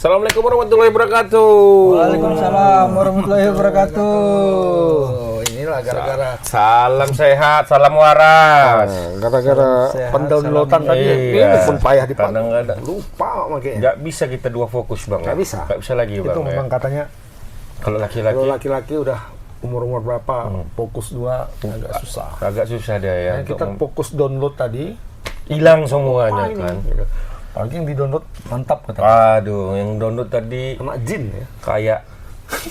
Assalamualaikum warahmatullahi wabarakatuh. Waalaikumsalam warahmatullahi wabarakatuh. Inilah gara-gara Salam sehat, salam waras. gara-gara Sehat, pendownloadan salam tadi iya. ini pun payah di Karena nggak ada. lupa makanya. Nggak bisa kita dua fokus bang. Nggak bisa. Nggak bisa lagi bang. Itu ya. memang katanya Kalau kalau laki-laki laki-laki udah umur berapa fokus dua agak susah. agak susah dia ya. Nah, untuk kita fokus download tadi hilang semuanya ini, kan. gitu. Apalagi yang di download mantap katanya. Aduh, yang download tadi Kena jin ya. kayak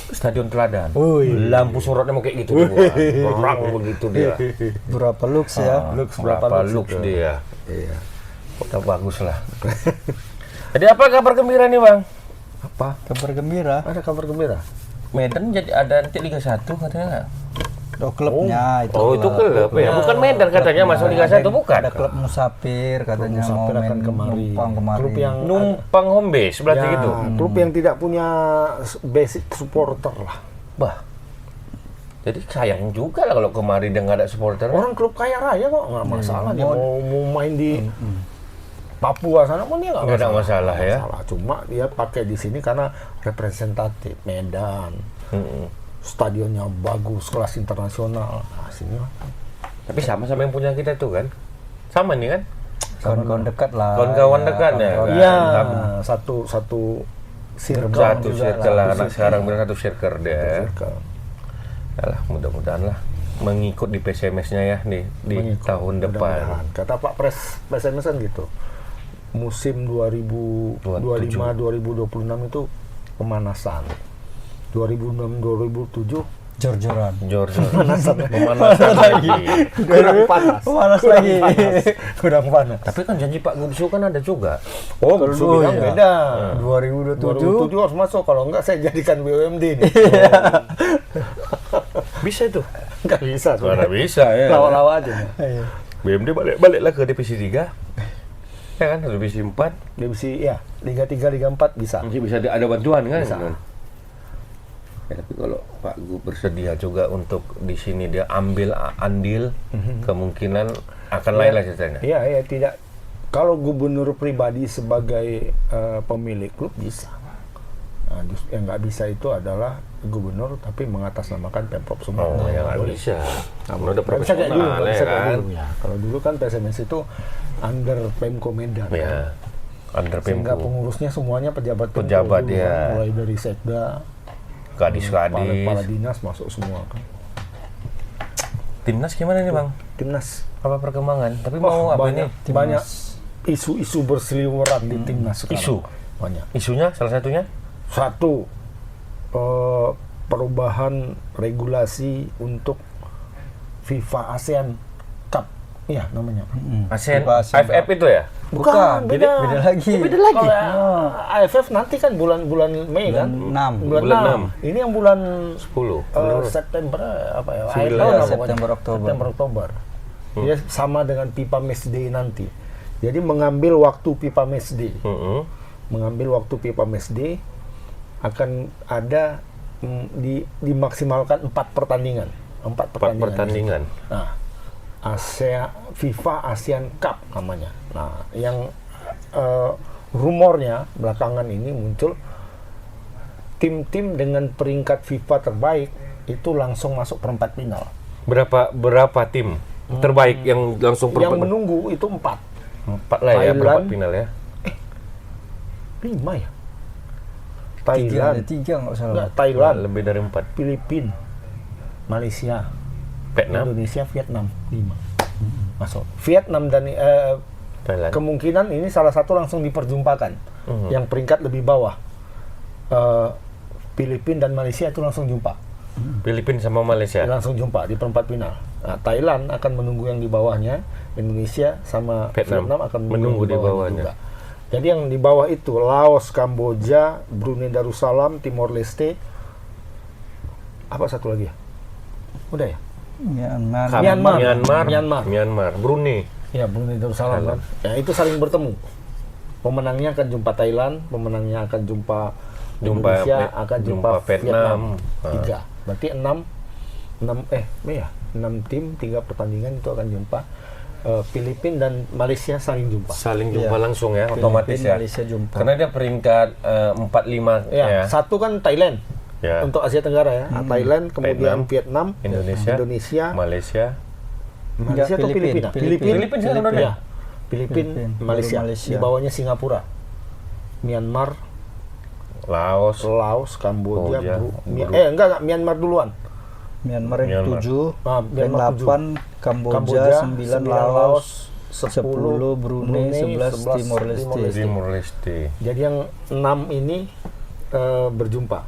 Stadion Teladan. Wih. Lampu sorotnya mau kayak gitu dia. Perang begitu dia. Berapa lux ya? Lux Berapa lux lux itu. dia. Iya. Udah bagus lah. Jadi apa kabar gembira nih bang? Apa? Kabar gembira. Ada kabar gembira? Medan jadi ada nanti Liga 1 katanya nggak? Oh, klubnya itu. Oh itu klub ya, bukan Medan katanya masuk Liga 1 bukan? Ada klub Musafir katanya mau Musafir akan main kemari. numpang kemari. Klub yang Numpang home base berarti ya, gitu. klub yang tidak punya basic supporter lah. Bah. Jadi sayang juga lah kalau kemarin dia nggak ada supporter. Orang klub kaya raya kok nggak masalah dia mau main di Papua sana pun dia Nggak ada masalah ya. Cuma dia pakai di sini karena representatif Medan, Mm-mm. stadionnya bagus kelas internasional. Nah, sini lah. Tapi sama-sama yang punya kita tuh kan, sama nih kan? Kawan-kawan dekat lah. Kawan-kawan dekat ya. kawan-kawan. Iya, Tapi satu circle satu juga circle lah. lah, anak sekarang bilang satu circle dia. Circle. Yalah, mudah-mudahan lah mengikut di PSMS-nya ya di Mengikut, tahun depan. mudah-mudahan. Kata Pak PSMS kan gitu. Musim 2025-2026 itu pemanasan. 2006-2007 Jor-joran. George pemanasan lagi. kurang panas. Panas lagi. Kurang panas. Tapi kan janji Pak Gubsu kan ada juga. Oh, Gubsu bilang iya. beda. 2027. 2007 harus masuk, kalau enggak saya jadikan BUMD nih. Bisa itu. Enggak bisa. Mana bisa ya. Lawa-lawa aja. Iya. BMD baliklah ke divisi 3. Ya kan, divisi 4. Divisi ya, Liga 3, Liga 4 bisa. Mungkin bisa ada bantuan kan? Bisa. Ya, tapi kalau Pak Gu bersedia juga untuk di sini dia ambil andil, kemungkinan akan lain lah ceritanya. Iya, iya, tidak. Kalau gubernur pribadi sebagai pemilik klub bisa. Nah, yang nggak bisa itu adalah gubernur tapi mengatasnamakan Pemprov Sumatera. Oh, ya nggak Boleh. bisa. Kamu udah Nggak bisa kayak dulu, profesional nggak ya bisa kayak kan? dulu ya. Kalau dulu kan PSMS itu under Pemko Medan. Ya, under Sehingga Pemko. pengurusnya semuanya pejabat Pemko Pejabat, dulu, ya. kan. Mulai dari sekda, Gadis-gadis. kepala dinas masuk semua kan. Timnas gimana nih Bang? Timnas. Apa perkembangan? Tapi mau apa banyak, ini? banyak isu-isu berseliweran di timnas sekarang. Isu? Banyak. Isunya salah satunya? Satu, perubahan regulasi untuk FIFA ASEAN Cup. Iya namanya. ASEAN, FIFA ASEAN AFF itu ya? Bukan, beda lagi. Beda lagi. AFF nanti kan bulan Mei kan? Bulan 6. Bulan Bulan 6. Ini yang bulan 10. September apa ya? Sembilan. Akhir tahun lah pokoknya. September, Oktober. September Oktober. Dia sama dengan FIFA Match Day nanti. Jadi mengambil waktu FIFA Match Day. Mengambil waktu FIFA Match Day akan ada dimaksimalkan 4 pertandingan. 4 pertandingan. Nah, FIFA ASEAN Cup namanya. Nah, yang rumornya belakangan ini muncul tim-tim dengan peringkat FIFA terbaik itu langsung masuk perempat final. Berapa tim terbaik yang langsung Yang menunggu itu 4 lah ya Thailand. perempat final ya? 5 ya. Tiga, Thailand, ada 3 nggak salah. enggak, Thailand, Lebih dari 4. Filipina, Malaysia, Vietnam, Indonesia, Vietnam 5 masuk. Vietnam dan Thailand. kemungkinan ini salah satu langsung diperjumpakan. Yang peringkat lebih bawah, Filipina dan Malaysia itu langsung jumpa. Filipina sama Malaysia. Langsung jumpa di perempat final. Nah, Thailand akan menunggu yang di bawahnya, Indonesia sama Vietnam akan menunggu yang di bawahnya. juga. Jadi yang di bawah itu Laos, Kamboja, Brunei Darussalam, Timor Leste, apa satu lagi ya? Udah ya? Myanmar. Brunei. Ya, Brunei Darussalam kan. Ya, itu saling bertemu. Pemenangnya akan jumpa Thailand, pemenangnya akan jumpa Indonesia, akan jumpa Vietnam. 3. Berarti 6 tim 3 pertandingan itu akan jumpa. Filipina dan Malaysia saling jumpa. Saling jumpa Iya. langsung ya, otomatis Filipina, ya. Malaysia jumpa. Karena dia peringkat 4-5 Ya, ya. satu kan Thailand Ya. untuk Asia Tenggara ya. Thailand, kemudian Vietnam, Indonesia, Malaysia, Malaysia atau Filipina? Filipina sekarang udah. Ya. Filipina, Filipina, Malaysia. baru Malaysia. Di bawahnya Singapura, Myanmar, Laos, Laos, Kamboja, Kamboja, enggak, Myanmar duluan. Myanmar yang Myanmar. 7, Myanmar 8 Kamboja, 9 Laos, 10 Brunei, 11 Timor Leste. Timor Leste. Jadi yang 6 ini berjumpa.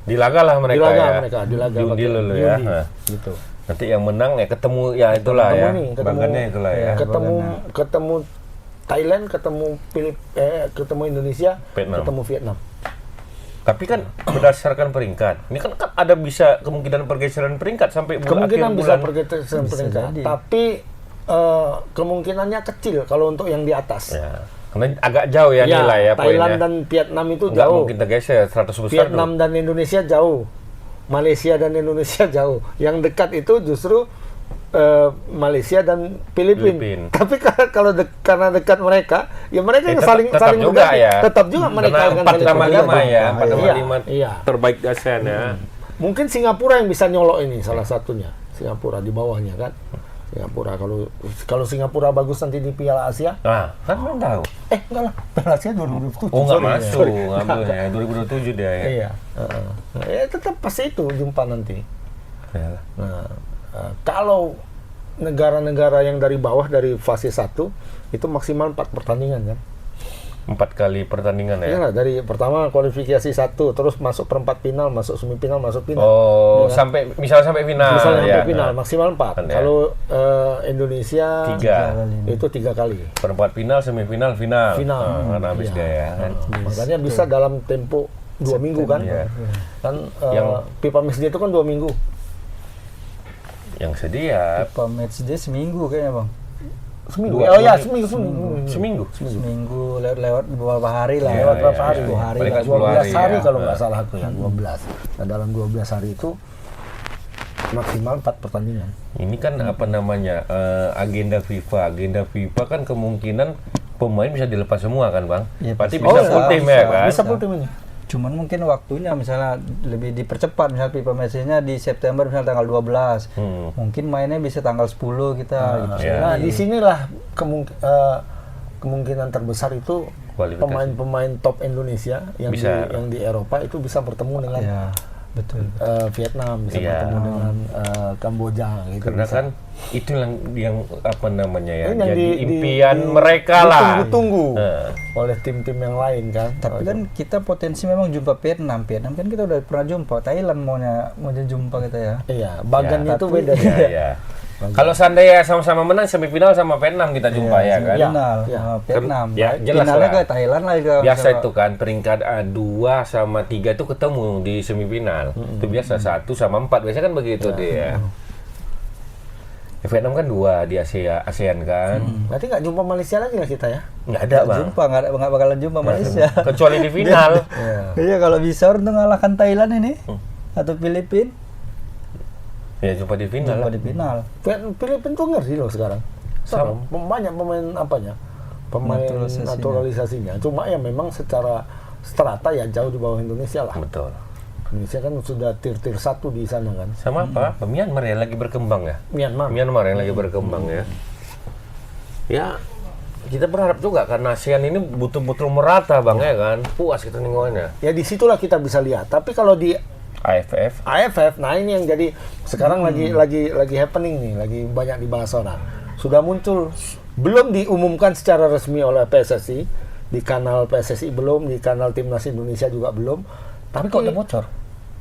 Di laga lah mereka Di laga ya. mereka, di laga Diundi pakai dulu ya. diundi. Nah. Gitu. Nanti yang menang ya ketemu ya itulah ya. Bagannya itulah ya. Ketemu Thailand, ketemu Indonesia, Vietnam. ketemu Vietnam. Tapi kan berdasarkan peringkat. Ini kan ada bisa kemungkinan pergeseran peringkat sampai Kemungkinan akhir bisa bulan. pergeseran peringkat, jadi. tapi kemungkinannya kecil kalau untuk yang di atas. Ya. Karena agak jauh ya nilai ya Thailand poinnya. dan Vietnam itu Nggak jauh. mungkin tergeser 100 besar. Vietnam dan Indonesia jauh. Malaysia dan Indonesia jauh. Yang dekat itu justru Malaysia dan Filipina. Tapi kalau karena dekat mereka, ya mereka yang saling tetap juga berganti. ya. Tetap juga mereka Karena akan 4 saling sama 5 berganti. ya, 4 sama Iya, 5 iya. terbaik di ASEAN ya. Mungkin Singapura yang bisa nyolok ini salah satunya. Singapura di bawahnya kan. Singapura kalau Singapura bagus nanti di Piala Asia. Nah, kan belum tahu. Enggak lah, Piala Asia 2027. Oh, nggak Sorry. masuk, ngambilnya 2027 dia ya. Iya. Ya tetap pasti itu jumpa nanti. Ya. Nah, kalau negara-negara yang dari bawah dari fase 1 itu maksimal 4 pertandingan kan. 4 kali pertandingan ya. Iya, dari pertama kualifikasi 1, terus masuk perempat final, masuk semifinal, masuk final. Oh, Ya kan? sampai misalnya sampai final. Misalnya ya. sampai final maksimal 4. Kan ya. Kalau Indonesia 3. itu 3 kali. Perempat final, semifinal, final. Final. Kan habis Iya. dia ya kan. Makanya bisa dalam tempo 2 minggu kan. Iya. Kan Yang- pipa matchday itu kan 2 minggu. Yang sedia Pipa matchday seminggu kayaknya bang. Seminggu. Dua- Oh ya, dua seminggu. Seminggu lewat beberapa hari lah. Iya, Lewat berapa iya, hari? iya. 2 hari. Paling nggak 12 10 hari, hari ya. kalau nggak salah aku ya, 12. Nah, dalam 12 hari itu maksimal 4 pertandingan. ini kan apa namanya agenda FIFA. Agenda FIFA kan kemungkinan pemain bisa dilepas semua kan bang. Iya, Berarti pasti. bisa Oh, full bisa, tim ya kan. Bisa full tim ini. Cuman mungkin waktunya misalnya lebih dipercepat, misalnya pipa matchday-nya di September misalnya tanggal 12. Mungkin mainnya bisa tanggal 10 kita gitu. iya. Nah, disinilah kemungkinan terbesar itu Kualifikasi. pemain-pemain top Indonesia yang Bisa. yang di Eropa itu bisa bertemu dengan Ya, betul. Vietnam, bisa Iya. bertemu dengan Kamboja gitu. Karena bisa. kan itu yang apa namanya ya, Ini yang jadi di- impian di- mereka lah. ditunggu-tunggu Nah. oleh tim-tim yang lain kan. Tapi kan kita potensi memang jumpa Vietnam. Vietnam kan kita udah pernah jumpa. Thailand maunya jumpa kita ya. Iya, bagannya Ya, itu tapi- beda. Iya, iya. Kalau seandainya sama-sama menang semifinal sama Vietnam kita jumpa ya kan. Final, Iya. Vietnam. Ya, jelas Finalnya lah. ke Thailand lah juga. Biasa itu kan peringkat 2 sama 3 itu ketemu di semifinal. Itu biasa 1 sama 4 biasanya kan begitu dia. Ya, Vietnam kan 2 di ASEAN kan. Berarti nggak jumpa Malaysia lagi lah kita ya? Nggak ada bang. Jumpa nggak bakalan jumpa Malaysia. Kecuali di final. Iya kalau bisa untuk ngalahkan Thailand ini atau Filipina Ya jumpa di final jumpa lah. di final. Filipina tuh ngeri loh sekarang. Banyak pemain apanya? Pemain naturalisasinya. Cuma ya memang secara strata ya jauh di bawah Indonesia lah. Betul. Indonesia kan sudah tier 1 di sana kan. Sama apa? Myanmar yang lagi berkembang ya. Myanmar yang lagi berkembang ya. Ya, kita berharap juga karena ASEAN ini betul-betul merata bang ya kan. Puas kita nengoknya. Ya disitulah kita bisa lihat. Tapi kalau di AFF, nah ini yang jadi sekarang lagi happening nih, lagi banyak dibahas orang. Sudah muncul, belum diumumkan secara resmi oleh PSSI, di kanal PSSI belum, di kanal Timnas Indonesia juga belum. Tapi kok udah bocor?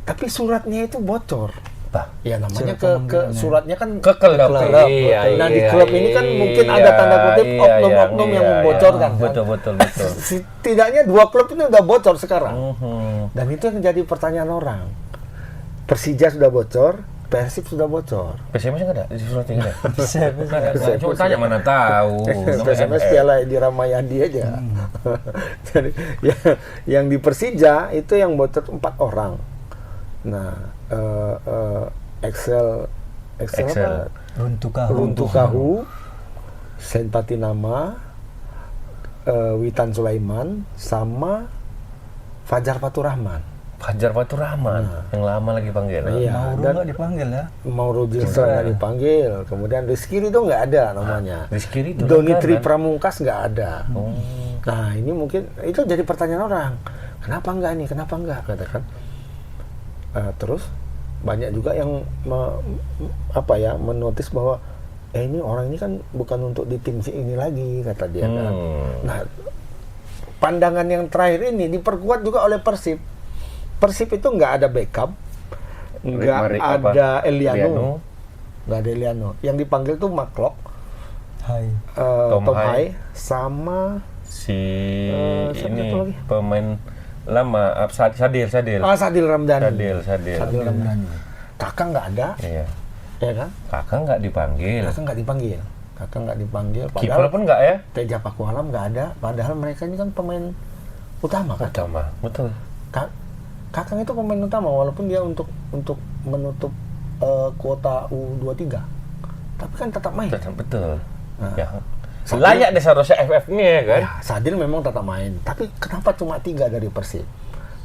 Tapi suratnya itu bocor. Bah, Ya namanya ke suratnya kan ke klub. Iya, nah di iya, klub ini kan mungkin ada tanda kutip iya, oknum-oknum yang iya, membocorkan kan. Betul. Setidaknya 2 klub ini udah bocor sekarang. Mhm. Dan itu yang jadi pertanyaan orang. Persija sudah bocor, Persib sudah bocor. PSMS nggak ada di suratnya nggak ada. PSMS Coba tanya mana tahu. PSMS Piala di Ramayadi aja. Jadi yang di Persija itu yang bocor 4 orang. Nah, Excel apa? Runtuh Kahu, Saint Patinama, Witan Sulaiman, sama Fajar Faturrahman. Fajar Faturrahman yang lama lagi panggil. Iya. Mauro Dan nggak dipanggil ya? Mauro Gilstra nggak dipanggil. Kemudian Rizky Ridho nggak ada namanya. Rizky Ridho Donitri kan? Pramungkas nggak ada. Nah ini mungkin itu jadi pertanyaan orang. Kenapa nggak nih? Kenapa nggak? Katakan. Terus banyak juga yang menotis bahwa ini orang ini kan bukan untuk di tim si ini lagi, kata dia kan. Nah, pandangan yang terakhir ini diperkuat juga oleh Persib. Persib itu nggak ada backup, nggak ada Eliano, nggak ada Eliano. Yang dipanggil tuh Maklok, Tom Hai, sama ini pemain lama, Sadil. Sadil Ramdhani. Sadil. Kakak nggak ada. Iya. Ya kan? Kakak nggak dipanggil. Kiper pun nggak ya? Teja Pakualam nggak ada. Padahal mereka ini kan pemain utama kan? Utama, betul. Kakang itu pemain utama walaupun dia untuk menutup kuota U23. Tapi kan tetap main. Betul. Nah, Ya. Layak deh seharusnya FF-nya ya kan? Ya, Sadil memang tetap main. Tapi kenapa cuma 3 dari Persib?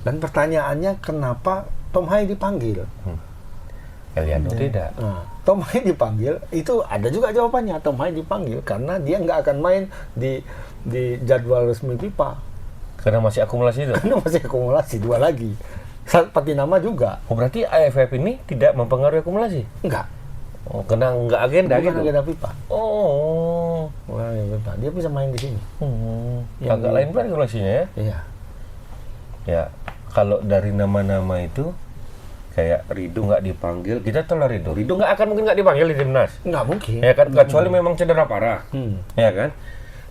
Dan pertanyaannya kenapa Tom Hai dipanggil? Eliano tidak. Nah, Tom Hai dipanggil, itu ada juga jawabannya. Tom Hai dipanggil karena dia nggak akan main di jadwal resmi FIFA. Karena masih akumulasi itu. Karena masih akumulasi 2 lagi. Patinama juga. Oh, berarti AFF ini tidak mempengaruhi akumulasi? Enggak. Oh, karena nggak agenda Bukan gitu. agenda FIFA. Oh. Bukan agenda FIFA. Dia bisa main di sini. Yang Agak lain pula akumulasinya ya. Iya. Ya, kalau dari nama-nama itu kayak Ridho nggak dipanggil, kita tahu lah Ridho nggak akan mungkin nggak dipanggil di timnas. Nggak mungkin. Ya kan, kecuali memang cedera parah. Ya kan.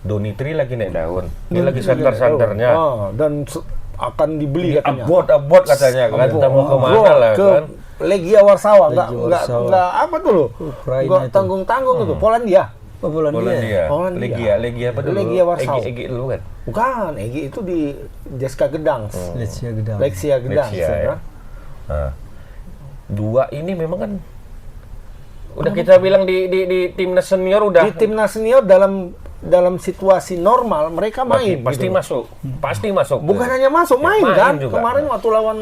Donitri lagi naik daun. Dia lagi santer-santernya. Dan akan dibeli katanya. Abot katanya kan. Kita mau kemana lah ke kan. Legia Warsawa. Nggak apa tuh loh. Nggak Ukraina itu. tanggung-tanggung itu. Polandia. Polandia. Legia apa dulu? Legia Warsawa. Egi dulu kan. Bukan, Egi itu di Jeska Gedang. Lexia Gedang. Ya. Nah, 2 ini memang kan udah kita bilang di timnas senior udah. Di timnas senior dalam situasi normal mereka main. Pasti gitu. masuk. Bukan hanya masuk, main kan. juga. Kemarin waktu lawan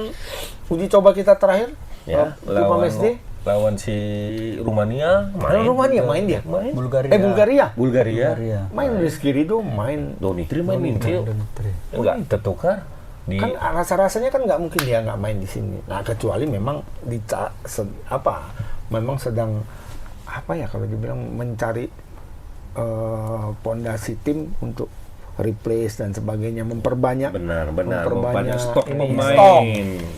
uji coba kita terakhir, Ya, lawan si Rumania main dia. Bulgaria. Bulgaria. Main Rizky Ridho, main Donitri main Intil. Enggak tertukar. kan rasa-rasanya kan nggak mungkin dia nggak main di sini. Nah, kecuali memang memang sedang kalau dibilang mencari pondasi tim untuk replace dan sebagainya, memperbanyak stok pemain. Stok.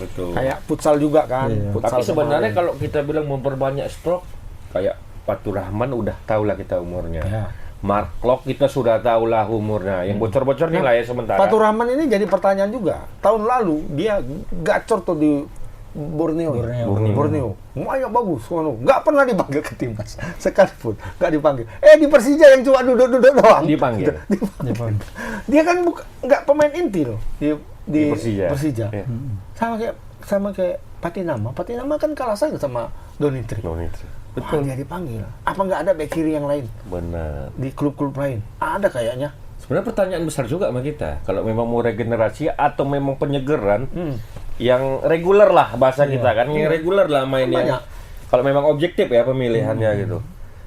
Betul. Kayak futsal juga kan. Iya. Futsal Tapi sebenarnya kemarin. kalau kita bilang memperbanyak stok, kayak Faturrahman udah tahu lah kita umurnya. Ya. Mark Klok kita sudah tahu lah umurnya. Yang bocor-bocor nih lah ya sementara. Faturrahman ini jadi pertanyaan juga. Tahun lalu dia gacor tuh di Borneo. Banyak bagus. Nggak pernah dipanggil ke timnas sekalipun. Nggak dipanggil. Di Persija yang cuma duduk-duduk doang. Dipanggil. Dia kan nggak pemain inti loh di Persija. Ya. Sama kayak Patinama. Patinama kan kalah saja sama Donitri. Betul. Dia dipanggil. Apa nggak ada bek kiri yang lain? Benar. Di klub-klub lain ada kayaknya. Sebenarnya pertanyaan besar juga sama kita. Kalau memang mau regenerasi atau memang penyegeran yang reguler lah bahasa kita kan, yang reguler lah mainnya. Kalau memang objektif ya pemilihannya gitu.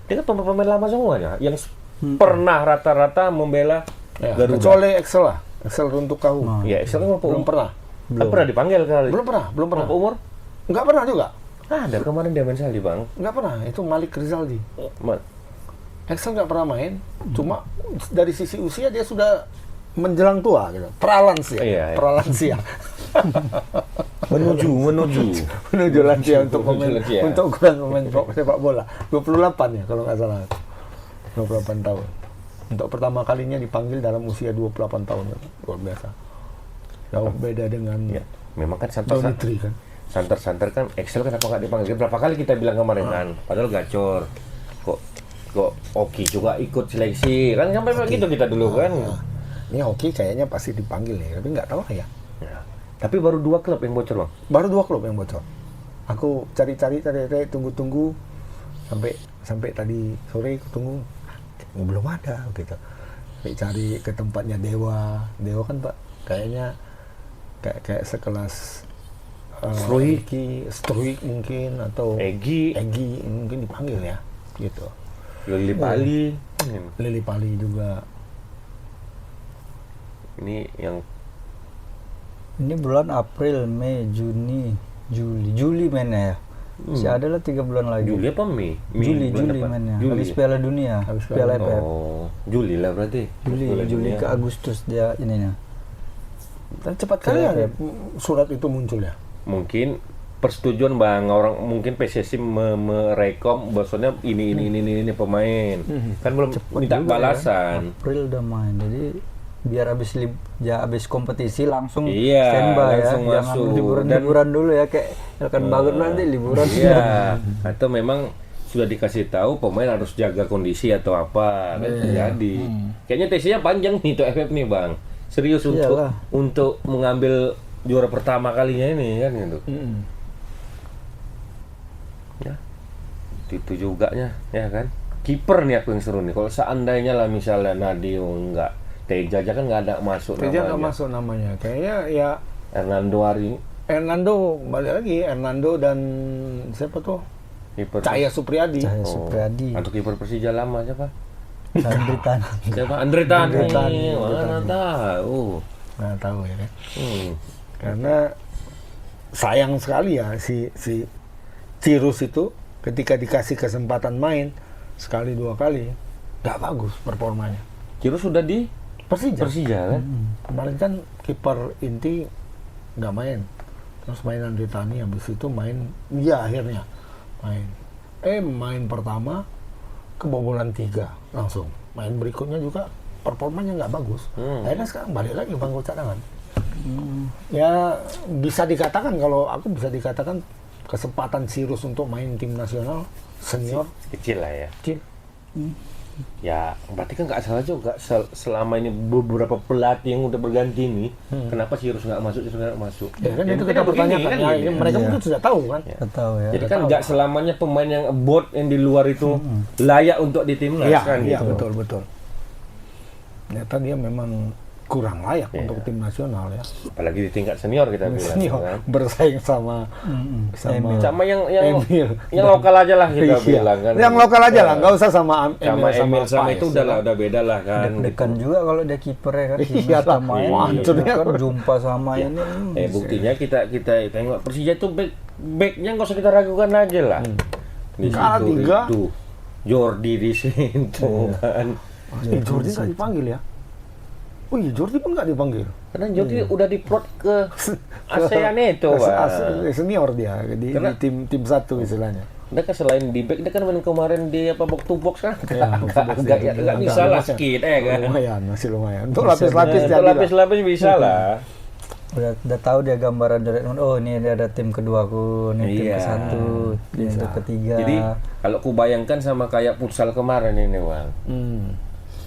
Dia kan pemain lama semuanya yang pernah rata-rata membela Garuda. Kecuali Excel lah. Excel untuk kau. Ya, Excel kan Belum pernah. Kan pernah dipanggil kali. Belum pernah. Berapa umur? Nggak pernah juga. Ada kemarin dia main saldi, Bang. Nggak pernah. Itu Malik Rizaldi. Excel nggak pernah main. Cuma dari sisi usia dia sudah menjelang tua gitu. Pralansia. Iya. Pralansia. menuju lansia untuk lansia. untuk ukuran pemain sepak bola. 28 ya kalau nggak salah. 28 tahun. Untuk pertama kalinya dipanggil dalam usia 28 tahun. Luar biasa. Jauh beda dengan Memang kan Donitri kan. santer kan Excel kenapa nggak dipanggil? Berapa kali kita bilang kemarin kan, padahal gacor. Kok Oki juga ikut seleksi kan sampai begitu kita dulu kan. Ini Oki kayaknya pasti dipanggil nih, tapi nggak tahu lah ya. Tapi baru 2 klub yang bocor, Bang. Baru 2 klub yang bocor. Aku cari-cari, tunggu-tunggu. sampai tadi sore aku tunggu belum ada gitu. Sampai cari ke tempatnya Dewa kan Pak kayaknya kayak sekelas Struik mungkin atau Egi mungkin dipanggil ya gitu. Lili Pali. Lili Pali juga. Ini yang Ini bulan April, Mei, Juni, Juli mainnya ya. Masih ada lah 3 bulan lagi. Juli apa Mei? Juli bulan depan. mainnya. Juli. Habis Piala Dunia, Habis Piala Piala AFF. Oh, Juli lah berarti. Bulan Juli dunia. ke Agustus dia ininya. Dan cepat kali ya surat itu muncul ya. Mungkin persetujuan Bang orang mungkin PSSI merekom bahwasanya ini pemain. Kan belum minta juga balasan. April udah main. Jadi biar habis kompetisi langsung Iya, standby ya. langsung Jangan masuk. liburan dulu ya kayak Elkan Bagot nanti liburan. Iya. Atau memang sudah dikasih tahu pemain harus jaga kondisi atau apa kan terjadi. Kayaknya tesnya panjang nih tuh FF nih Bang. Serius Iyalah. untuk mengambil juara pertama kalinya ini kan gitu. Ya. Itu juga ya kan. Kiper nih aku yang seru nih. Kalau seandainya lah misalnya Nadio enggak, Teja aja kan nggak ada masuk Teja nggak namanya. masuk namanya. Kayaknya ya Hernando balik lagi Hernando dan siapa tuh? kiper Cahaya Supriyadi. Cahaya Supriyadi. Untuk kiper Persija lama siapa? Andri Tan. Siapa? Andre Tani. Tani. Mana tahu. Nggak tahu ya kan. Karena Sayang sekali ya si Cirus itu ketika dikasih kesempatan main sekali 2 kali nggak bagus performanya. Cirus sudah di Persija kan? kemarin kan kiper inti nggak main, terus main Andre Tani, habis itu main akhirnya main pertama kebobolan 3 langsung, main berikutnya juga performanya nggak bagus. Akhirnya sekarang balik lagi bangku cadangan. Ya bisa dikatakan, kalau aku bisa dikatakan kesempatan Cirus untuk main tim nasional senior Kecil lah ya. kecil. Ya, berarti kan nggak salah juga selama ini beberapa pelatih yang udah berganti nih, kenapa Cirus nggak masuk? Ya kan Ya, itu mungkin kita begini, bertanyakan kan ya, gini. mereka mungkin sudah tahu kan. Tahu ya. Jadi kan nggak selamanya pemain yang bot yang di luar itu layak untuk di timnas kan Iya, gitu. betul. Ternyata dia memang kurang layak untuk tim nasional ya. Apalagi di tingkat senior kita bilang Senior kan. bersaing sama Sama yang Emil. yang lokal aja lah kita Iya. bilang kan. Yang lokal aja lah, nggak usah sama sama Emil sama Pais, itu ya kan? udah beda lah kan. Deg-degan juga kalau dia kipernya kan. Iya lah, hancurnya. kan jumpa sama ini. Buktinya kita tengok Persija itu backnya nggak usah kita ragukan lagi lah. Di Kalah situ 3. itu Jordi di situ kan. Jordi nggak dipanggil ya? Oh iya, Jordi pun nggak dipanggil. Karena Jordi udah diprot ke ASEAN itu, Pak. Senior dia di tim 1 istilahnya. Dia kan selain di back, dia kan main kemarin di box to box kan. Ya, Nggak bisa lah skit kan. Masih lumayan. Untuk lapis-lapis jadi lah. Lapis-lapis bisa lah. Udah tahu dia gambaran Dortmund. Oh, ini dia ada tim keduaku, nih tim Iya. ke-1, tim ketiga. Jadi kalau ku bayangkan sama kayak futsal kemarin ini, Bang.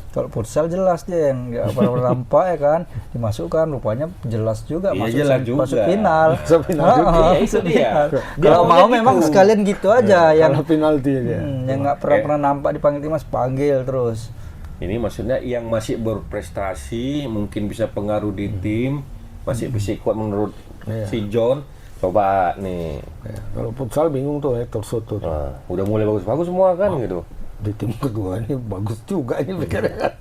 Kalau futsal jelas dia yang nggak pernah nampak ya kan, dimasukkan rupanya jelas juga Iya, jelas juga. masuk final. Masuk final juga. Iya, itu dia. Kalau Dia mau maunya memang gitu. sekalian gitu aja yang Kalau penalti dia. yang nggak pernah nampak dipanggil timnas panggil terus. Ini maksudnya yang masih berprestasi, mungkin bisa pengaruh di tim, masih bisa kuat menurut si John. Coba nih. Ya, kalau futsal bingung tuh Hector Soto. Nah, udah mulai bagus-bagus semua kan gitu. Di tim kedua ini bagus juga ini pikirnya kan.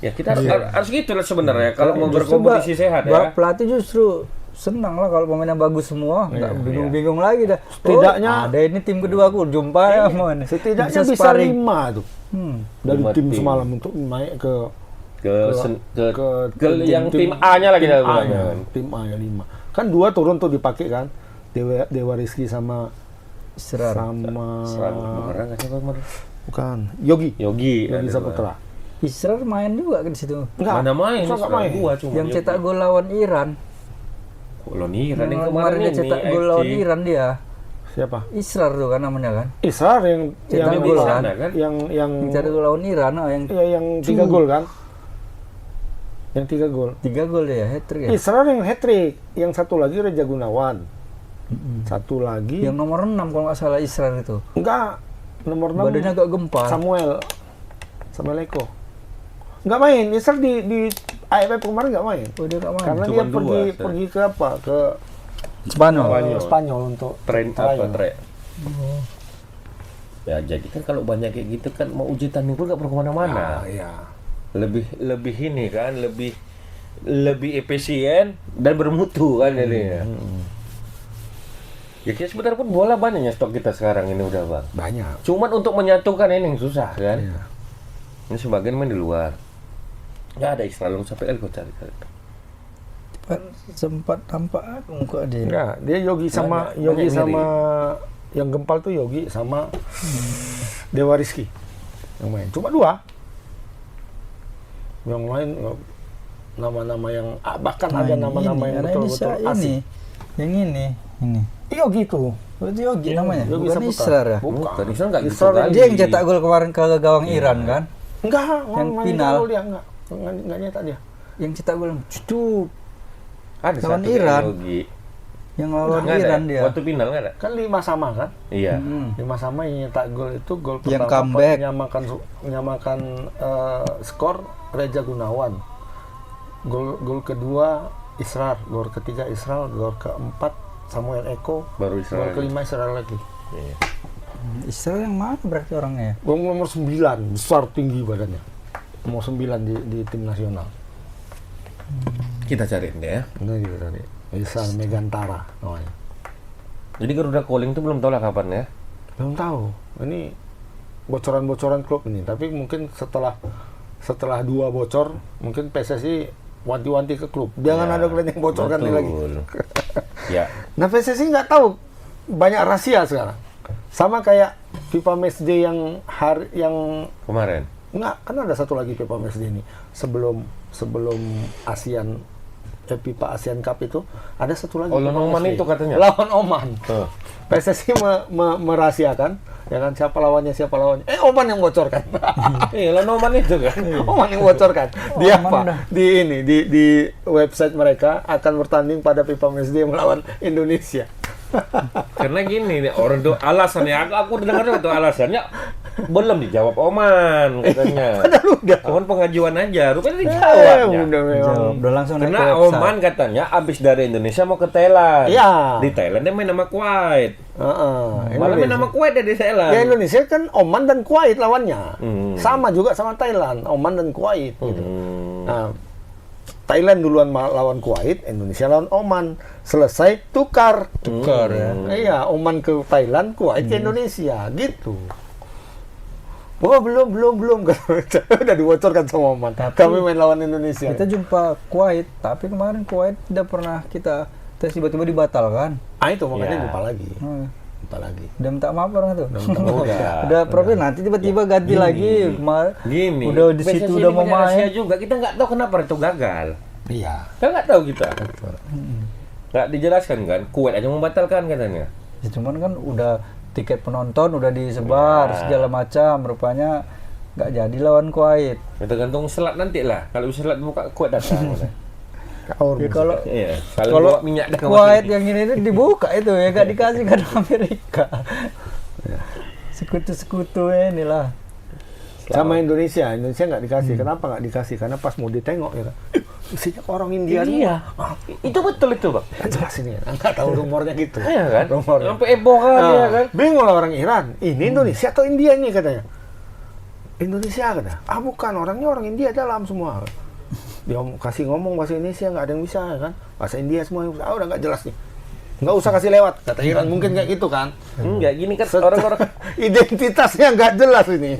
Ya kita harus gitu lah sebenarnya kalau mau Justru berkompetisi sehat ya. Pelatih justru senang lah kalau pemainnya bagus semua, nggak bingung-bingung lagi dah. Setidaknya- ada ini tim kedua aku jumpa ya mau ini. Setidaknya bisa sparring. 5 tuh. Dari 5 tim tim. semalam untuk naik ke ke yang tim A-nya lah kita bilang A-nya, kan. tim A ya 5. Kan 2 turun tuh dipakai kan. Dewa Rizky sama Israr. Bukan nggak siapa kemarin? bukan Yogi ada Saputra. Israr main juga kan di situ. Enggak, Mana main? Isra nggak main. Gua cuma Yang cetak gol lawan Iran. Lo nih kan yang Yang kemarin dia ini cetak gol lawan AFC. Iran dia. Siapa? Israr tuh kan namanya kan. Israr yang Cetak Yang gol di kan. sana kan. yang Yang cetak gol lawan Iran, yang yang 3 gol kan? Yang 3 gol. 3 gol dia, hat-trick ya. Israr yang hat-trick, yang satu lagi Reja Gunawan. Satu lagi Yang nomor 6 kalau nggak salah Israr itu. enggak nomor 6 Badannya agak gempal. Samuel Eko. Nggak main, Israel di AFF kemarin nggak main. Oh, dia nggak main. Karena Cuman dia dua, pergi ke apa? Ke Spanyol. Spanyol untuk Tren trial. apa tren? Ya jadi kan kalau banyak kayak gitu kan mau uji tanding pun nggak perlu kemana-mana. Iya. Lebih ini kan lebih efisien dan bermutu kan ini. Ya kita sebenarnya pun bola banyaknya stok kita sekarang ini udah bang. Banyak. Cuman untuk menyatukan ini yang susah kan. Iya. Ini sebagian main di luar. Ya ada Israel sampai kali kau cari. Sempat tampak muka dia. Enggak, dia Yogi sama Banyak sama yang gempal tuh Yogi sama Dewa Rizky yang main. Cuma 2. Yang lain nama-nama yang bahkan ada nama-nama yang betul-betul asing. Yang ini. Yogi tuh. Berarti Yogi namanya. Yogi Bukan Saputra. Israr ya? Bukan, Israel nggak gitu Israel kali. Dia yang cetak gol kemarin ke gawang Iran kan? Enggak, Yang main final. gol dia enggak nyetak dia. Yang cetak gol cucuk. Ada Lawan satu Iran. kayak Yogi. Yang lawan Nggak ada Iran ya? dia. Waktu final nggak ada? Kan 5 sama kan? Iya. 5 sama yang nyetak gol itu gol Yang pertama comeback. menyamakan skor Reja Gunawan. Gol kedua Israr, gol ketiga Israel, gol keempat Samuel Eko, Baru Israel. gol kelima Israel lagi. Iya. Israel yang mana berarti orangnya ya? Gol nomor 9, besar tinggi badannya. Nomor 9 di tim nasional. Kita cariin deh ya. Ini gitu tadi. Israel Megantara namanya. Jadi Garuda Calling itu belum tahu lah kapan ya. Belum tahu. Ini bocoran-bocoran klub ini, tapi mungkin setelah 2 bocor, mungkin PSSI wanti-wanti ke klub. Jangan Ya, ada klien yang bocorkan ini lagi. betul. Ya. Nah, PSSI nggak tahu, banyak rahasia sekarang. Sama kayak FIFA Matchday yang Kemarin. nggak, kan ada satu lagi FIFA Matchday ini sebelum ASEAN FIFA ASEAN Cup itu ada satu lagi. Oh, lawan FIFA Oman Matchday. itu katanya? Lawan Oman. Oh. PSSI merahasiakan, ya kan, siapa lawannya. Oman yang bocorkan. Iya, lawan Oman itu kan. Oman yang bocorkan. Dia Oman apa? dah. Di website mereka akan bertanding pada FIFA Matchday melawan Indonesia. Karena gini nih, orang tuh alasannya aku dengar tuh alasannya belum dijawab Oman katanya. Padahal udah. Cuman pengajuan aja, rupanya dijawabnya. Udah memang. Jawab. Udah langsung naik ke Karena website. Oman katanya abis dari Indonesia mau ke Thailand. Iya. Di Thailand dia main sama Kuwait. Malah main Indonesia. sama Kuwait dia di Thailand. Ya, Indonesia kan Oman dan Kuwait lawannya. Hmm. Sama juga sama Thailand, Oman dan Kuwait gitu. Hmm. Nah, Thailand duluan lawan Kuwait, Indonesia lawan Oman. Selesai tukar. ya. Iya, Oman ke Thailand, Kuwait ke Indonesia, gitu. Oh, belum. Udah dibocorkan sama Oman. Kami main lawan Indonesia. Kita jumpa Kuwait, tapi kemarin Kuwait tidak pernah kita tes, tiba-tiba dibatalkan. Itu makanya Ya. lupa lagi. Hmm. Lupa lagi. Udah minta maaf orang itu. Udah. Udah profil, nanti tiba-tiba ganti lagi. Kemarin Gini. udah di situ PSSI udah ini mau punya rahasia main. juga. Kita nggak tahu kenapa itu gagal. Iya. Kan nggak tahu kita. Nggak dijelaskan kan. Kuwait aja membatalkan katanya. Ya, cuman kan udah tiket penonton udah disebar Ya. segala macam, rupanya nggak jadi lawan Kuwait. Ya, tergantung selat nanti lah. Kalau selat buka Kuwait datang. Kaur. Ya, kalau Iya. kalau bawa minyak dah Kuwait yang ini dibuka itu ya nggak dikasih ke Amerika. Sekutu-sekutu inilah. Sama Indonesia nggak dikasih. Kenapa nggak dikasih? Karena pas mau ditengok ya kan, isinya orang India. Iya. Ah, Itu betul itu, Bang. nggak jelas ini. Nggak tahu rumornya gitu. Iya kan? Rumornya. Sampai heboh kan dia kan. Bingung lah orang Iran. Ini Indonesia atau India ini katanya. Indonesia katanya. Ah, bukan, orangnya orang India dalam semua. Dia kasih ngomong bahasa Indonesia nggak ada yang bisa ya kan. Bahasa India semua yang udah nggak jelas nih. Nggak usah kasih lewat, kata Iran. Mungkin kayak gitu kan. Enggak, gini kan orang-orang Identitasnya nggak jelas ini,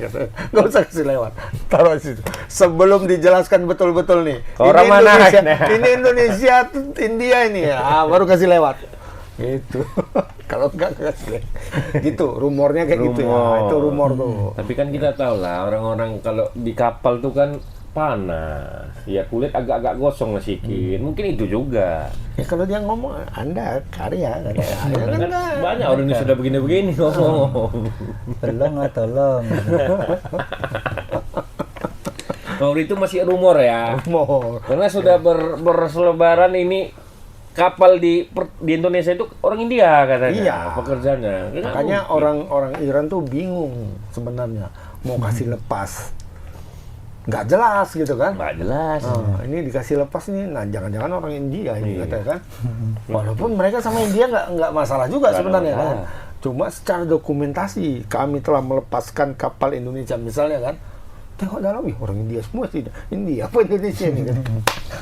nggak usah kasih lewat, taruh di situ. Sebelum dijelaskan betul-betul nih, Orang ini mana? Indonesia, Nah. ini Indonesia, India ini ya, baru kasih lewat. Gitu. Kalau nggak kasih lewat. Gitu, rumornya kayak gitu ya. Rumor. Itu rumor tuh. Tapi kan kita tahu lah orang-orang kalau di kapal tuh kan panas. Ya kulit agak-agak gosong lah sedikit. Mungkin itu juga. Ya kalau dia ngomong, Anda karya, ya, kan Kan enggak. banyak orang yang sudah begini-begini ngomong. Tolong. Kalau itu masih rumor ya. Rumor. Karena sudah berselebaran ini kapal di Indonesia itu orang India katanya. Iya. Pekerjaannya. Makanya orang Iran tuh bingung sebenarnya mau kasih lepas. Nggak jelas gitu kan. nggak jelas. Ini dikasih lepas nih, nah jangan-jangan orang India ini katanya kan. Walaupun mereka sama India nggak masalah juga Nggak sebenarnya ada kan. Cuma secara dokumentasi kami telah melepaskan kapal Indonesia misalnya kan. Tengok dalam, orang India semua sih. India apa Indonesia ini kan.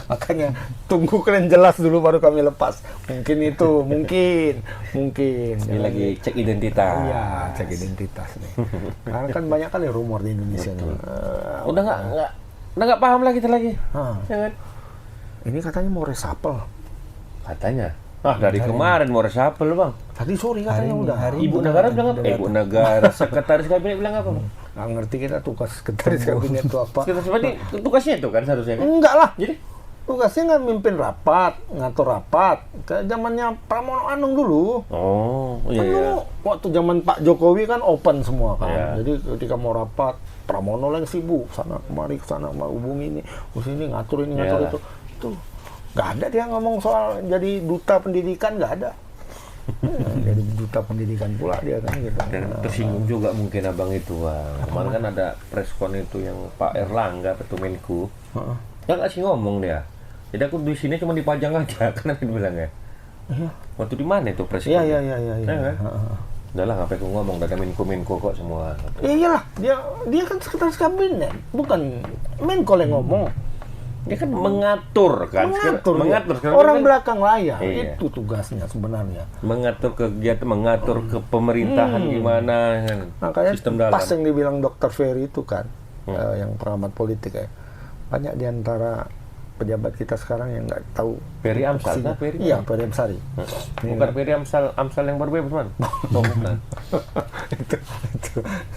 Makanya tunggu kalian jelas dulu baru kami lepas. Mungkin itu, mungkin. Ini lagi cek identitas. Iya, cek identitas nih. Karena kan banyak kali rumor di Indonesia nih. Udah nggak paham lah kita lagi. Ya kan? Ini katanya mau reshuffle. Katanya. Dari kemarin mau reshuffle Bang. Tadi sore katanya udah. Ibu negara bilang apa? Ibu negara, sekretaris kabinet bilang apa Bang? Nggak ngerti kita tugas sekretaris kabinet itu apa. Sekretaris kabinet tugasnya itu kan seharusnya kan? Enggak lah. Jadi Tugasnya nggak mimpin rapat, ngatur rapat. Kayak zamannya Pramono Anung dulu. oh Kan iya. dulu waktu zaman Pak Jokowi kan open semua kan. Iya. Jadi ketika mau rapat, Pramono yang sibuk sana kemari kesana mau hubungi ini, sini ngatur ini ngatur Iyalah. itu. Itu nggak ada dia ngomong soal jadi duta pendidikan, nggak ada. Jadi duta pendidikan pula dia kan gitu. Dan tersinggung juga mungkin abang itu Bang. Kemarin kan ada preskon itu yang Pak Erlangga Ketua Menku. Ya nggak sih ngomong dia. Jadi aku di sini cuma dipajang aja kan dia bilang ya. Waktu di mana itu preskon? Iya. kan? Udah lah ngapain aku ngomong, udah ada Menko kok semua. Ya iyalah, dia kan sekretaris kabinet, bukan Menko yang ngomong. Dia kan mengatur kan. Mengatur. Sekarang Orang kan belakang layar, Iya. itu tugasnya sebenarnya. mengatur kegiatan, mengatur ke pemerintahan gimana kan. Makanya Sistem dalam. pas yang dibilang Dr. Ferry itu kan, yang pengamat politik ya, banyak diantara pejabat kita sekarang yang nggak tahu. Ferry Amsal, fungsinya. nah, Ferry Iya, Ferry Amsari. Bukan Ferry Amsal yang baru bebas man. Bukan.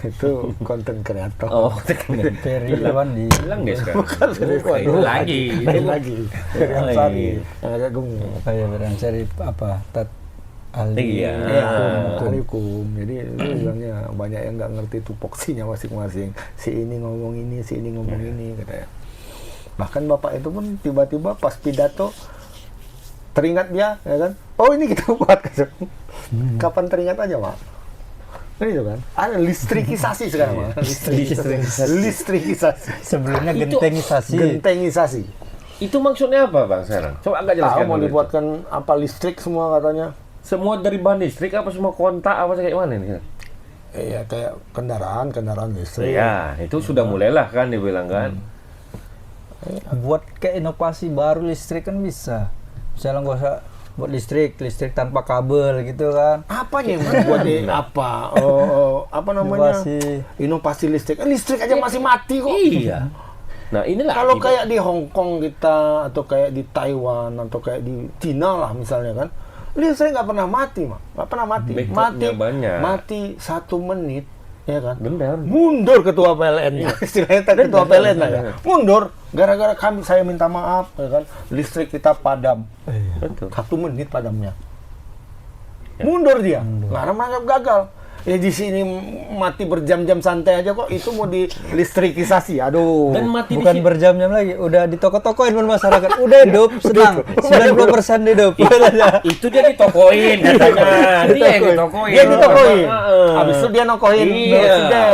itu konten kreator. Oh, Ferry Lewandi. bilang deh sekarang. Bukan. Itu lagi. Lain lagi. Ferry Oh, Amsari. iya. Yang agak gemuk. Kayak berancari apa? Ali. Iya. Ya, ahli hukum. Jadi itu bilangnya banyak yang nggak ngerti tupoksinya masing-masing. Si ini ngomong ini, si ini ngomong ini, katanya. Bahkan bapak itu pun tiba-tiba pas pidato teringat dia, ya kan? Oh ini kita buat kan? Kapan teringat aja pak? Kan itu kan? Ada listrikisasi sekarang pak. Listrikisasi. Sebelumnya Itu gentengisasi. Gentengisasi. Itu maksudnya apa Bang sekarang? Coba agak jelaskan Tahu mau dulu itu. dibuatkan apa listrik semua katanya? Semua dari bahan listrik apa semua kontak apa kayak mana ini? Iya kayak kendaraan listrik. Iya, itu sudah mulailah kan dibilang kan. Buat kayak inovasi baru listrik kan bisa. Misalnya nggak usah buat listrik tanpa kabel gitu kan. Apanya yang buat apa? Apa namanya? Inovasi listrik. Listrik aja masih mati kok. Iya. Nah, inilah Kalau akibat. kayak di Hong Kong kita atau kayak di Taiwan atau kayak di Cina lah misalnya kan, listrik nggak pernah mati, Mak. Nggak pernah mati. Backupnya banyak. Mati 1 menit, ya kan? Benar. Mundur ketua PLN-nya. Istilahnya ketua PLN lah ya. Mundur gara-gara saya minta maaf, ya kan? Listrik kita padam. Betul. 1 menit padamnya. Mundur dia. Karena menganggap gagal. Ya di sini mati berjam-jam santai aja kok, itu mau di listrikisasi. Aduh. Dan mati di Bukan sini. berjam-jam lagi, udah di toko-tokoin pun masyarakat. Udah hidup, senang. 90% hidup. Itu dia ditokoin katanya. Dia yang ditokoin. Dia ditokoin. Heeh. Habis itu dia nokoin Iya. presiden.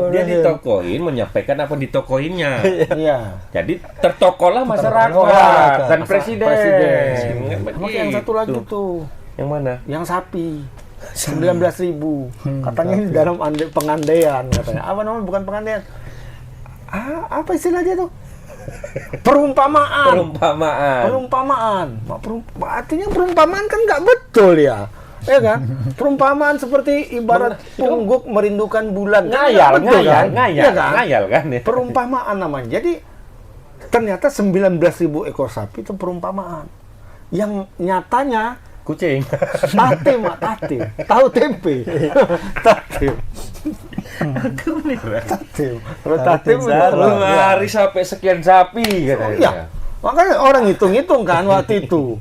Dia ditokoin menyampaikan apa ditokoinnya. Iya. Jadi tertokolah masyarakat Masyarakat. dan presiden. Sama yang satu lagi tuh, Yang mana? yang sapi. 19.000. Katanya ini dalam pengandaian katanya. Apa namanya? Bukan pengandaian. Apa istilahnya tuh? Perumpamaan. Artinya perumpamaan kan nggak betul ya. Ya kan? Perumpamaan seperti ibarat pungguk merindukan bulan. Kan nggak betul, kan? Ya kan? ngayal kan ya. Perumpamaan namanya. Jadi ternyata 19.000 ekor sapi itu perumpamaan. Yang nyatanya Kucing. tate, Mak, tate. Tahu tempe. Tate. Kalau tate Lu lari sampai sekian sapi katanya. Iya. Makanya orang hitung-hitung kan waktu itu.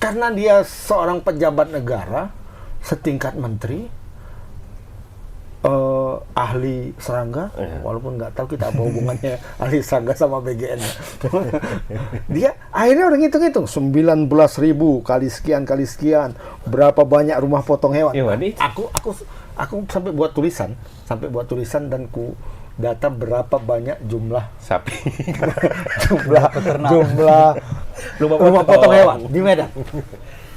Karena dia seorang pejabat negara setingkat menteri, ahli serangga, walaupun nggak tahu kita apa hubungannya ahli serangga sama BGN. Dia akhirnya udah ngitung-ngitung 19.000 kali sekian, berapa banyak rumah potong hewan. Aku sampai buat tulisan dan ku data berapa banyak jumlah Sapi. jumlah rumah potong hewan di Medan.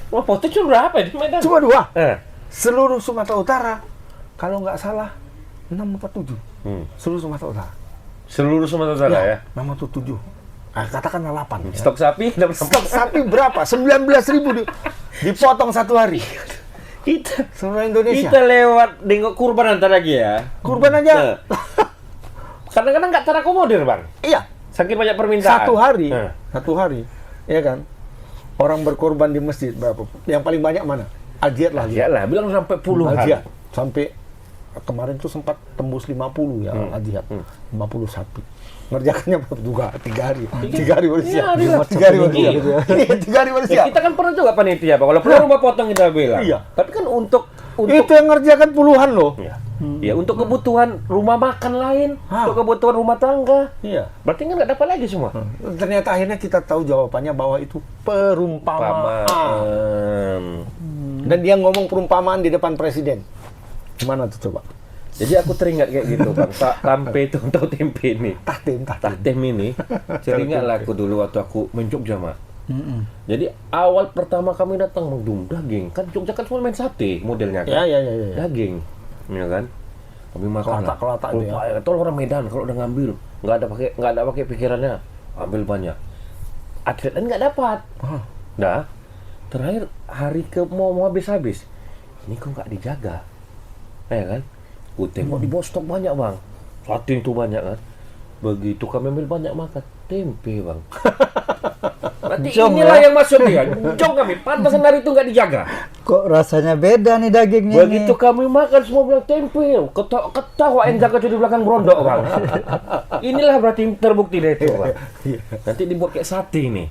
Wah, potong cuma berapa di Medan? Cuma 2. Seluruh Sumatera Utara, kalau nggak salah 6 atau 7. Seluruh Sumatera Utara. Seluruh Sumatera Utara ya? 6 atau 7. Katakanlah 8. Ya. Stok sapi dapat Stok sapi berapa? 19.000 dipotong satu hari. Kita seluruh Indonesia. Kita lewat nengok kurban antar lagi ya. Kurban aja. Kadang-kadang nggak terakomodir, Bang. Iya. Saking banyak permintaan. Satu hari. Iya kan? Orang berkorban di masjid berapa? Yang paling banyak mana? Al-Jihad lah. Al-Jihad lah, bilang sampai puluhan. Al-Jihad. Sampai kemarin tuh sempat tembus 50 ya Al-Jihad. 50 sapi. Ngerjakannya juga 3 hari. 3 hari baru siap. 3 hari baru siap. 3 hari baru siap. Kita kan pernah juga panitia, Pak. Kalau perlu rumah potong kita bilang. Iya. Tapi kan untuk itu yang ngerjakan puluhan loh. Iya. Ya, untuk kebutuhan rumah makan lain, untuk kebutuhan rumah tangga. Iya. Berarti kan nggak dapat lagi semua. Ternyata akhirnya kita tahu jawabannya bahwa itu perumpamaan. Dan dia ngomong perumpamaan di depan presiden. Gimana tuh coba? Jadi aku teringat kayak gitu, Bang. Tempe itu untuk tempe ini. Tahtim ini. Teringatlah aku dulu waktu aku main Jogja, Mak. Jadi awal pertama kami datang mengdum daging. Kan Jogja kan cuma main sate modelnya kan. Iya. Daging. Ya kan? Kami makan. Kelatak itu ya. Itu orang Medan kalau udah ngambil, nggak ada pakai pikirannya. Ambil banyak. Atlet kan nggak dapat. Dah. Terakhir hari mau habis. Ini kok nggak dijaga. Ya kan? Gue tengok di bawah stok banyak, Bang. Sate itu banyak kan. Begitu kami ambil banyak makan tempe, Bang. Berarti inilah yang masuk dia. Jong kami, pantasan hari itu nggak dijaga. Kok rasanya beda nih dagingnya? Begitu kami makan semua bilang tempe. Ketawa yang jaga tuh di belakang berondok, Bang. Inilah berarti terbukti deh itu, Bang. Nanti dibuat kayak sate nih.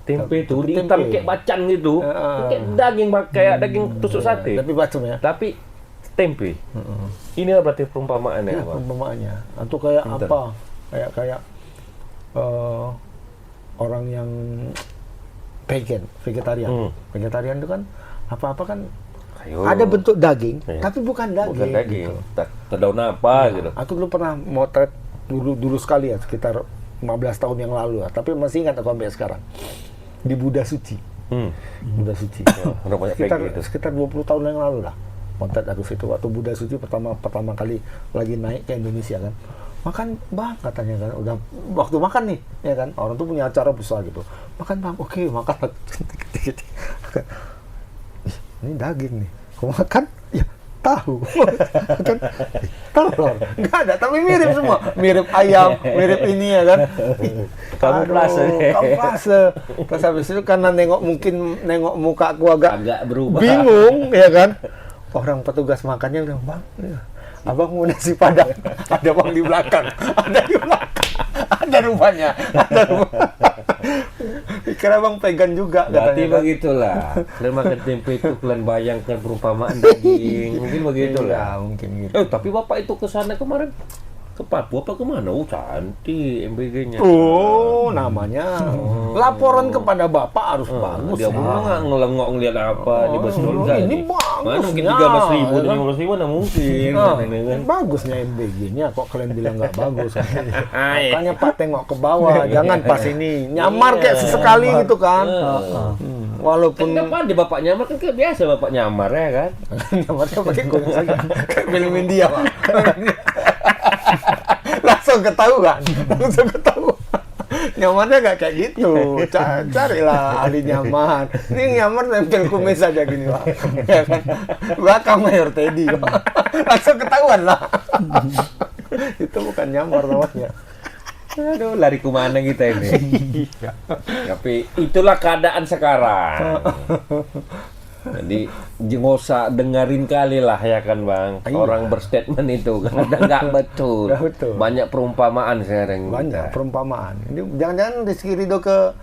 Tempe itu dihitam kayak bacan gitu. Kayak daging, kayak daging tusuk sate. Tapi bacem ya. Tapi tempe. Inilah berarti perumpamaannya, ya, perumpamaannya. Atau kayak apa? Kayak orang yang vegetarian. Vegetarian itu kan apa-apa kan ada bentuk daging, tapi bukan daging. Bukan daging. Gitu. Terdaun apa gitu. Aku dulu pernah motret dulu sekali ya, sekitar 15 tahun yang lalu ya. Tapi masih ingat aku sampai sekarang. Di Buddha Suci. Buddha Suci. Sekitar 20 tahun yang lalu lah. Motret aku situ waktu Buddha Suci pertama kali lagi naik ke Indonesia kan. Makan, Bang, katanya kan. Udah waktu makan nih, ya kan. Orang tuh punya acara besar gitu. Makan, Bang. Oke, makan. Ini daging nih. Kau makan? Ya, tahu. Makan telur. Enggak ada, tapi mirip semua. Mirip ayam, mirip ini ya kan. Kamuflase. Terus habis itu karena nengok muka aku agak berubah. Bingung, ya kan. Orang petugas makannya bilang, Bang, Abang mau nasi padang. Ada Bang di belakang. Ada rupanya. Pikir Abang pegang juga. Berarti begitulah. Kalian makan tempe itu kalian bayangkan perumpamaan daging. Mungkin begitulah. Ya, mungkin gitu. Tapi Bapak itu ke sana kemarin ke Papua apa kemana? Oh, cantik MBG-nya. Oh, namanya. Laporan kepada Bapak harus bagus. Dia belum ngelengok ngeliat apa di bus surga. Ini bagus. Mana mungkin 13.000 dan 15.000 mana mungkin. Bagusnya MBG-nya kok kalian bilang nggak bagus. Makanya Pak tengok ke bawah, jangan pas ini nyamar kayak sesekali gitu kan. Walaupun kenapa di Bapak nyamar kan kayak biasa Bapak nyamar ya kan. Nyamarnya pakai kumis aja. Kayak film India, Pak. Langsung ketahuan. Nyamarnya nggak kayak gitu. Carilah ahli nyamar. Ini nyamar nempel kumis aja gini, Pak. Ya kan? Belakang Mayor Teddy, Pak. Langsung ketahuan lah. Itu bukan nyamar namanya. Aduh, lari kemana kita ini? Tapi itulah keadaan sekarang. Jadi nggak usah dengerin kali lah ya kan, Bang. Orang berstatement itu kadang nggak betul. Betul. Banyak perumpamaan sekarang. Banyak perumpamaan. Ini jangan-jangan Rizky Ridho ke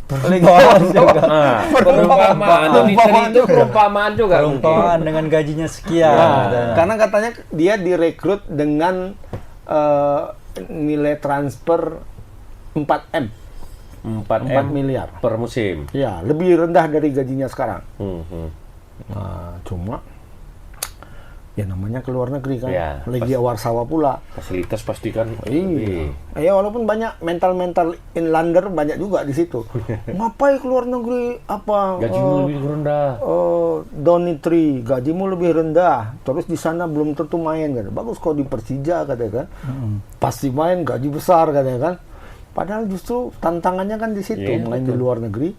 Perumpamaan juga. Perumpamaan. Donitri itu perumpamaan juga. Perumpamaan dengan gajinya sekian. Nah, karena katanya dia direkrut dengan nilai transfer 4M. 4 miliar per musim. Ya, lebih rendah dari gajinya sekarang. Nah, cuma ya namanya ke luar negeri kan. Ya, Legia Warsawa pula. Fasilitas pasti kan. Iya. Ya walaupun banyak mental inlander banyak juga di situ. Ngapain ke luar negeri apa? Gajimu lebih rendah. Donitri, gajimu lebih rendah. Terus di sana belum tentu main kan. Bagus kalau di Persija katanya kan. Pasti main gaji besar katanya kan. Padahal justru tantangannya kan di situ, main di luar negeri.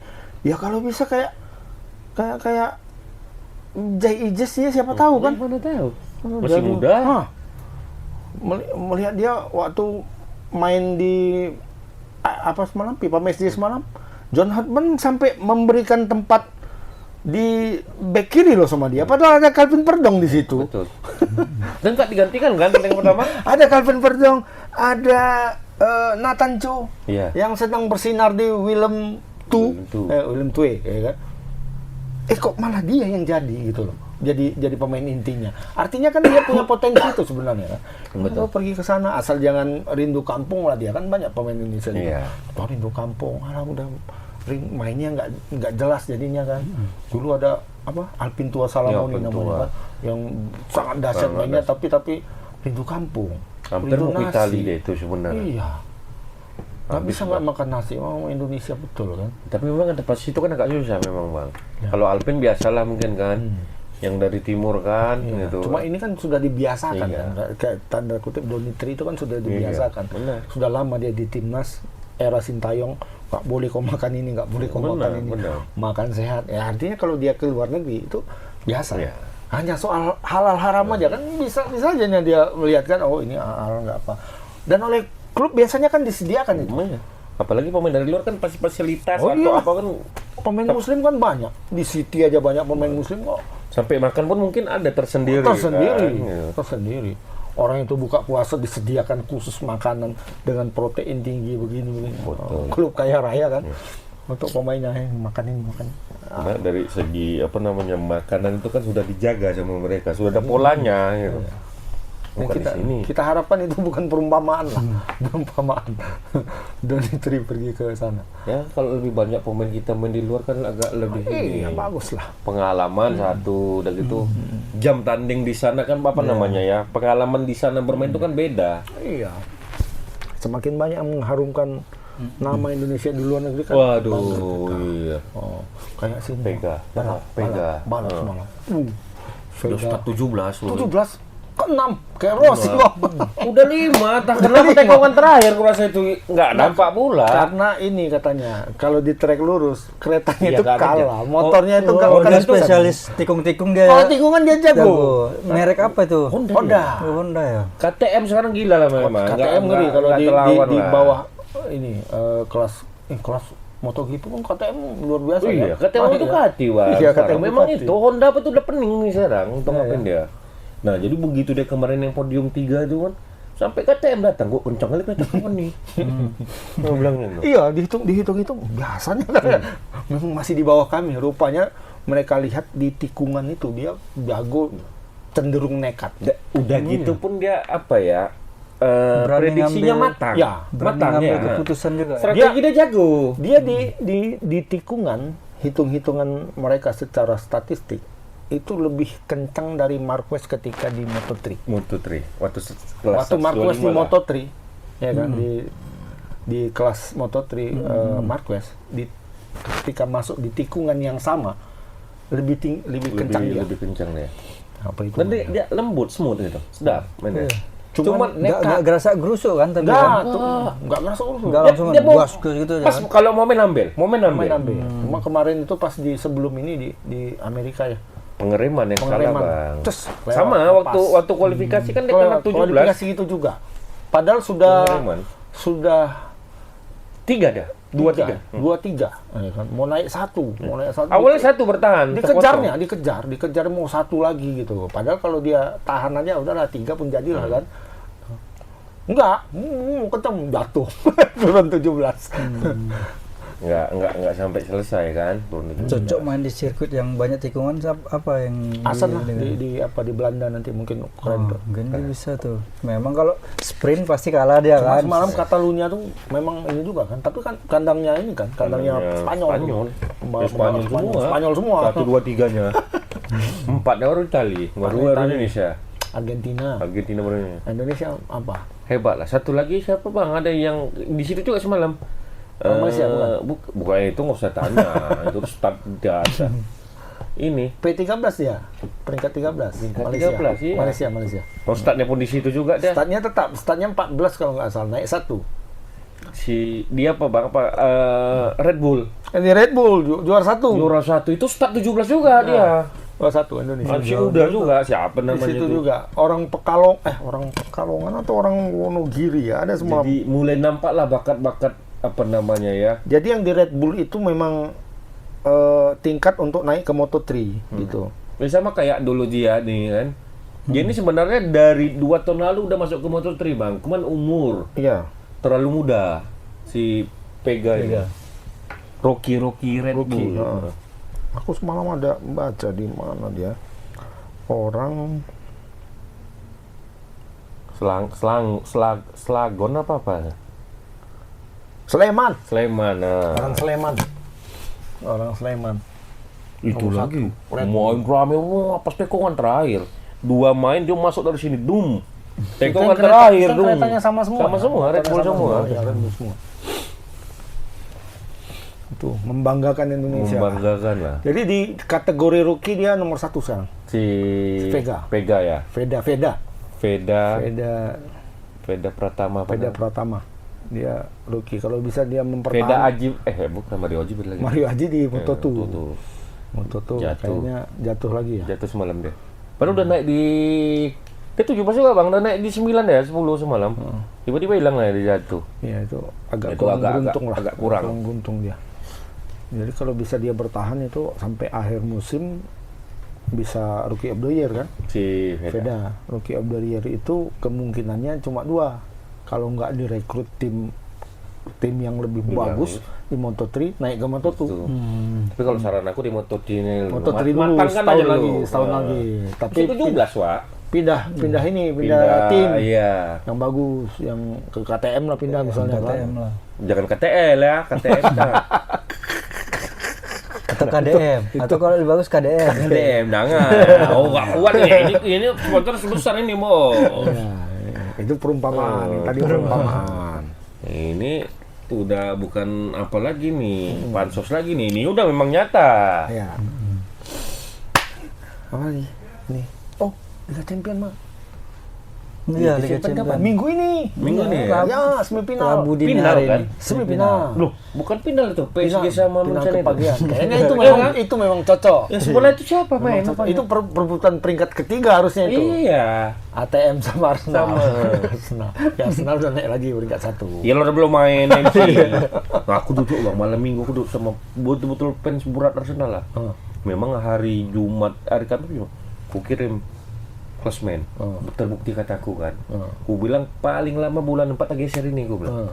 Ya kalau bisa kayak Jay Ijes ya siapa tahu kan? Mana tahu. Masih muda. Melihat dia waktu main di apa semalam, Pipa Matchday semalam, John Hotman sampai memberikan tempat di back kiri loh sama dia. Padahal ada Calvin Perdong di situ. Betul. Dan tak digantikan kan yang pertama? Ada Calvin Perdong, ada Nathan Cho yang sedang bersinar di Willem II, ya kan? Kok malah dia yang jadi gitu loh. Jadi pemain intinya. Artinya kan dia punya potensi itu sebenarnya kan. Betul. Pergi ke sana asal jangan rindu kampung lah dia kan banyak pemain Indonesia juga. Oh, rindu kampung, udah mainnya nggak jelas jadinya kan. Dulu ada Alpin Tua Salamoni namanya kan, yang sangat dahsyat mainnya tapi rindu kampung. Hampir mau Itali deh itu sebenarnya. Iya. Nggak bisa nggak makan nasi, Indonesia betul kan. Tapi memang pas itu kan agak susah memang Bang. Kalau Alpin biasalah mungkin kan, yang dari timur kan. Gitu. Cuma ini kan sudah dibiasakan kan, kayak tanda kutip Donitri itu kan sudah dibiasakan. Sudah lama dia di timnas, era Sintayong, nggak boleh kau makan ini, nggak boleh kau makan ini, makan sehat. Ya artinya kalau dia ke luar negeri itu biasa. Hanya soal halal haram aja kan bisa aja dia melihat kan, oh ini halal nggak apa. Dan oleh klub biasanya kan disediakan itu. Apalagi pemain dari luar kan pasti fasilitas atau apa kan. Pemain muslim kan banyak. Di City aja banyak pemain muslim kok. Sampai makan pun mungkin ada tersendiri. Tersendiri. Orang itu buka puasa disediakan khusus makanan dengan protein tinggi begini. Klub kaya raya kan. Untuk pemainnya makan ini. Nah, dari segi makanan itu kan sudah dijaga sama mereka, sudah ada polanya gitu. Kita harapkan itu bukan perumpamaan lah. Perumpamaan. Donitri pergi ke sana. Ya, kalau lebih banyak pemain kita main di luar kan agak lebih bagus lah. Pengalaman satu udah gitu. Jam tanding di sana kan namanya ya. Pengalaman di sana bermain itu kan beda. Iya. Semakin banyak mengharumkan nama Indonesia di luar negeri kan. Waduh, iya. Kayak sini. Pega. Balas malah. 17 ke-6 kayak Rossi udah 5 kenapa tekongan terakhir kurasa itu nggak nampak pula karena ini katanya kalau di trek lurus keretanya itu kalah motornya itu nggak bukan spesialis tikung-tikung dia. Tikungan dia jago. Merek apa itu? Honda ya. KTM sekarang gila lah memang. KTM ngeri kalau di bawah ini kelas MotoGP pun KTM luar biasa. Iya, KTM itu Ducati memang itu Honda apa tuh udah pening nih sekarang untuk ngapain dia. Nah, jadi begitu dia kemarin yang podium 3 itu kan, sampai KTM datang, gue kencang kali KTM nih. Mau bilang gitu. Iya, dihitung biasanya kan. Memang masih di bawah kami. Rupanya mereka lihat di tikungan itu dia jago, cenderung nekat. Udah gitu pun dia prediksinya matang. Ya, matang ya. Keputusan juga. Strategi dia jago. Dia di tikungan, hitung-hitungan mereka secara statistik itu lebih kencang dari Marquez ketika di Moto3. Waktu Marquez di Moto3, ya kan di kelas Moto3 Marquez ketika masuk di tikungan yang sama lebih kencang dia. Lebih kencang dia. Apa itu? Dan dia lembut, smooth gitu. Sedap mainnya. Cuma nggak gerasa gerusuk kan tapi nggak gerasa gerusuk. Nggak langsung gas gitu pas kan? Kalau momen ambil. Cuma kemarin itu pas sebelum ini di Amerika ya. Pengereman yang salah Bang. Sama waktu kualifikasi kan dia kena 17. Kualifikasi itu juga. Padahal sudah 3 dah. 2-3. Mau naik satu. Awalnya 1 bertahan. Dikejar mau 1 lagi gitu. Padahal kalau dia tahan aja udahlah 3 pun jadilah kan. Enggak, kencang jatuh. Turun 17. nggak sampai selesai kan. Cocok main di sirkuit yang banyak tikungan apa yang Asen lah di Belanda nanti mungkin keren tuh. mungkin dia bisa tuh. Memang kalau sprint pasti kalah dia Cuma kan. semalam Catalunya tuh memang ini juga kan, tapi kan kandangnya ini kan, kandangnya Spanyol. Spanyol semua. 1, 2, 3-nya. 4 baru Itali, baru Indonesia. Argentina baru ini. Indonesia apa? Hebat lah. Satu lagi siapa bang? Ada yang di situ juga semalam. Malaysia bukan itu nggak usah tanya. Itu start data. Ini P13 dia, peringkat 13. Peringkat 13, iya. Malaysia. oh, startnya pun di situ juga dia. Startnya 14 kalau nggak salah, naik 1. Si dia apa bang? Red Bull. Ini Red Bull juara 1. Juara 1 itu start 17 juga dia. Juara 1 Indonesia. Si udah juga siapa Di namanya situ itu? juga orang Pekalongan atau orang Wonogiri ya, ada semua. Jadi mulai nampak lah bakat-bakat apa namanya ya. Jadi yang di Red Bull itu memang tingkat untuk naik ke Moto3 gitu. Ya, sama kayak dulu dia nih kan. Dia ini sebenarnya dari 2 tahun lalu udah masuk ke Moto3 bang. Cuman umur Iya. terlalu muda si Pega ini. Rocky Red Bull. Aku semalam ada baca di mana dia. Orang Slagon apa? Sleman. Nah. Orang Sleman. Itu Nomor lagi. satu, Red Main rame, pas tekongan terakhir. 2 main dia masuk dari sini, dum. Tekongan Kan terakhir, dum. keretanya sama semua. Sama semua, Red Bull semua. Ya, Red Bull semua. Itu membanggakan Indonesia. Membanggakan lah. Jadi di kategori rookie dia nomor 1 sekarang. Si Vega. Ya. Veda Pratama. Dia rookie. Kalau bisa dia Veda mempertahankan. Aji, bukan Mario Aji lagi. Mario Aji di Moto2. Jatuh. Kayaknya jatuh lagi ya. Jatuh semalam dia. Padahal udah naik di dia 17 juga bang, udah naik di 9 ya, 10 semalam. Tiba-tiba hilang lah dia jatuh. Iya itu agak Itu beruntung lah. agak kurang. Beruntung dia. Jadi kalau bisa dia bertahan itu sampai akhir musim bisa Rookie of the Year kan? Si Veda. Rookie of the Year itu kemungkinannya cuma 2. Kalau nggak direkrut tim yang lebih bagus di Moto3 naik ke Moto2. Tapi kalau saran aku di Moto3 ini Moto3 dulu matangkan setahun aja lagi, dulu. setahun lagi. Tapi 17 Wak. pindah tim Iya. yang bagus, yang ke KTM lah pindah misalnya KTM lah. Jangan KTL ya, KTM kan. Atau KDM. Atau kalau lebih bagus KDM. KTM jangan. Oh, nggak kuat nih. Ini sponsor sebesar ini, Mo. Ya, itu perumpamaan. Tadi perumpamaan. Ini udah bukan apa lagi nih, pansos lagi nih. Ini udah memang nyata. Ya. Apa lagi? Nih. Oh, Liga Champion mah. Iya, Liga Champions. Minggu ini. Ya, semifinal. Rabu dini Final hari kan? ini. Semifinal. Loh, bukan final itu. PSG sama Final Munchen itu. kepagian. Kayaknya itu memang Yang cocok. sebelah itu siapa main? Itu perebutan peringkat ketiga harusnya itu. Iya. ATM sama Arsenal. Sama. Arsenal. Ya, Arsenal udah naik lagi peringkat 1. Ya lo udah belum main MC. Nah, aku duduk bang, malam minggu aku duduk sama betul-betul fans berat Arsenal lah. Memang hari Jumat, hari Kamis juga, aku kirim klasmen, terbukti kataku kan. Aku bilang paling lama bulan 4 geser ini, aku bilang.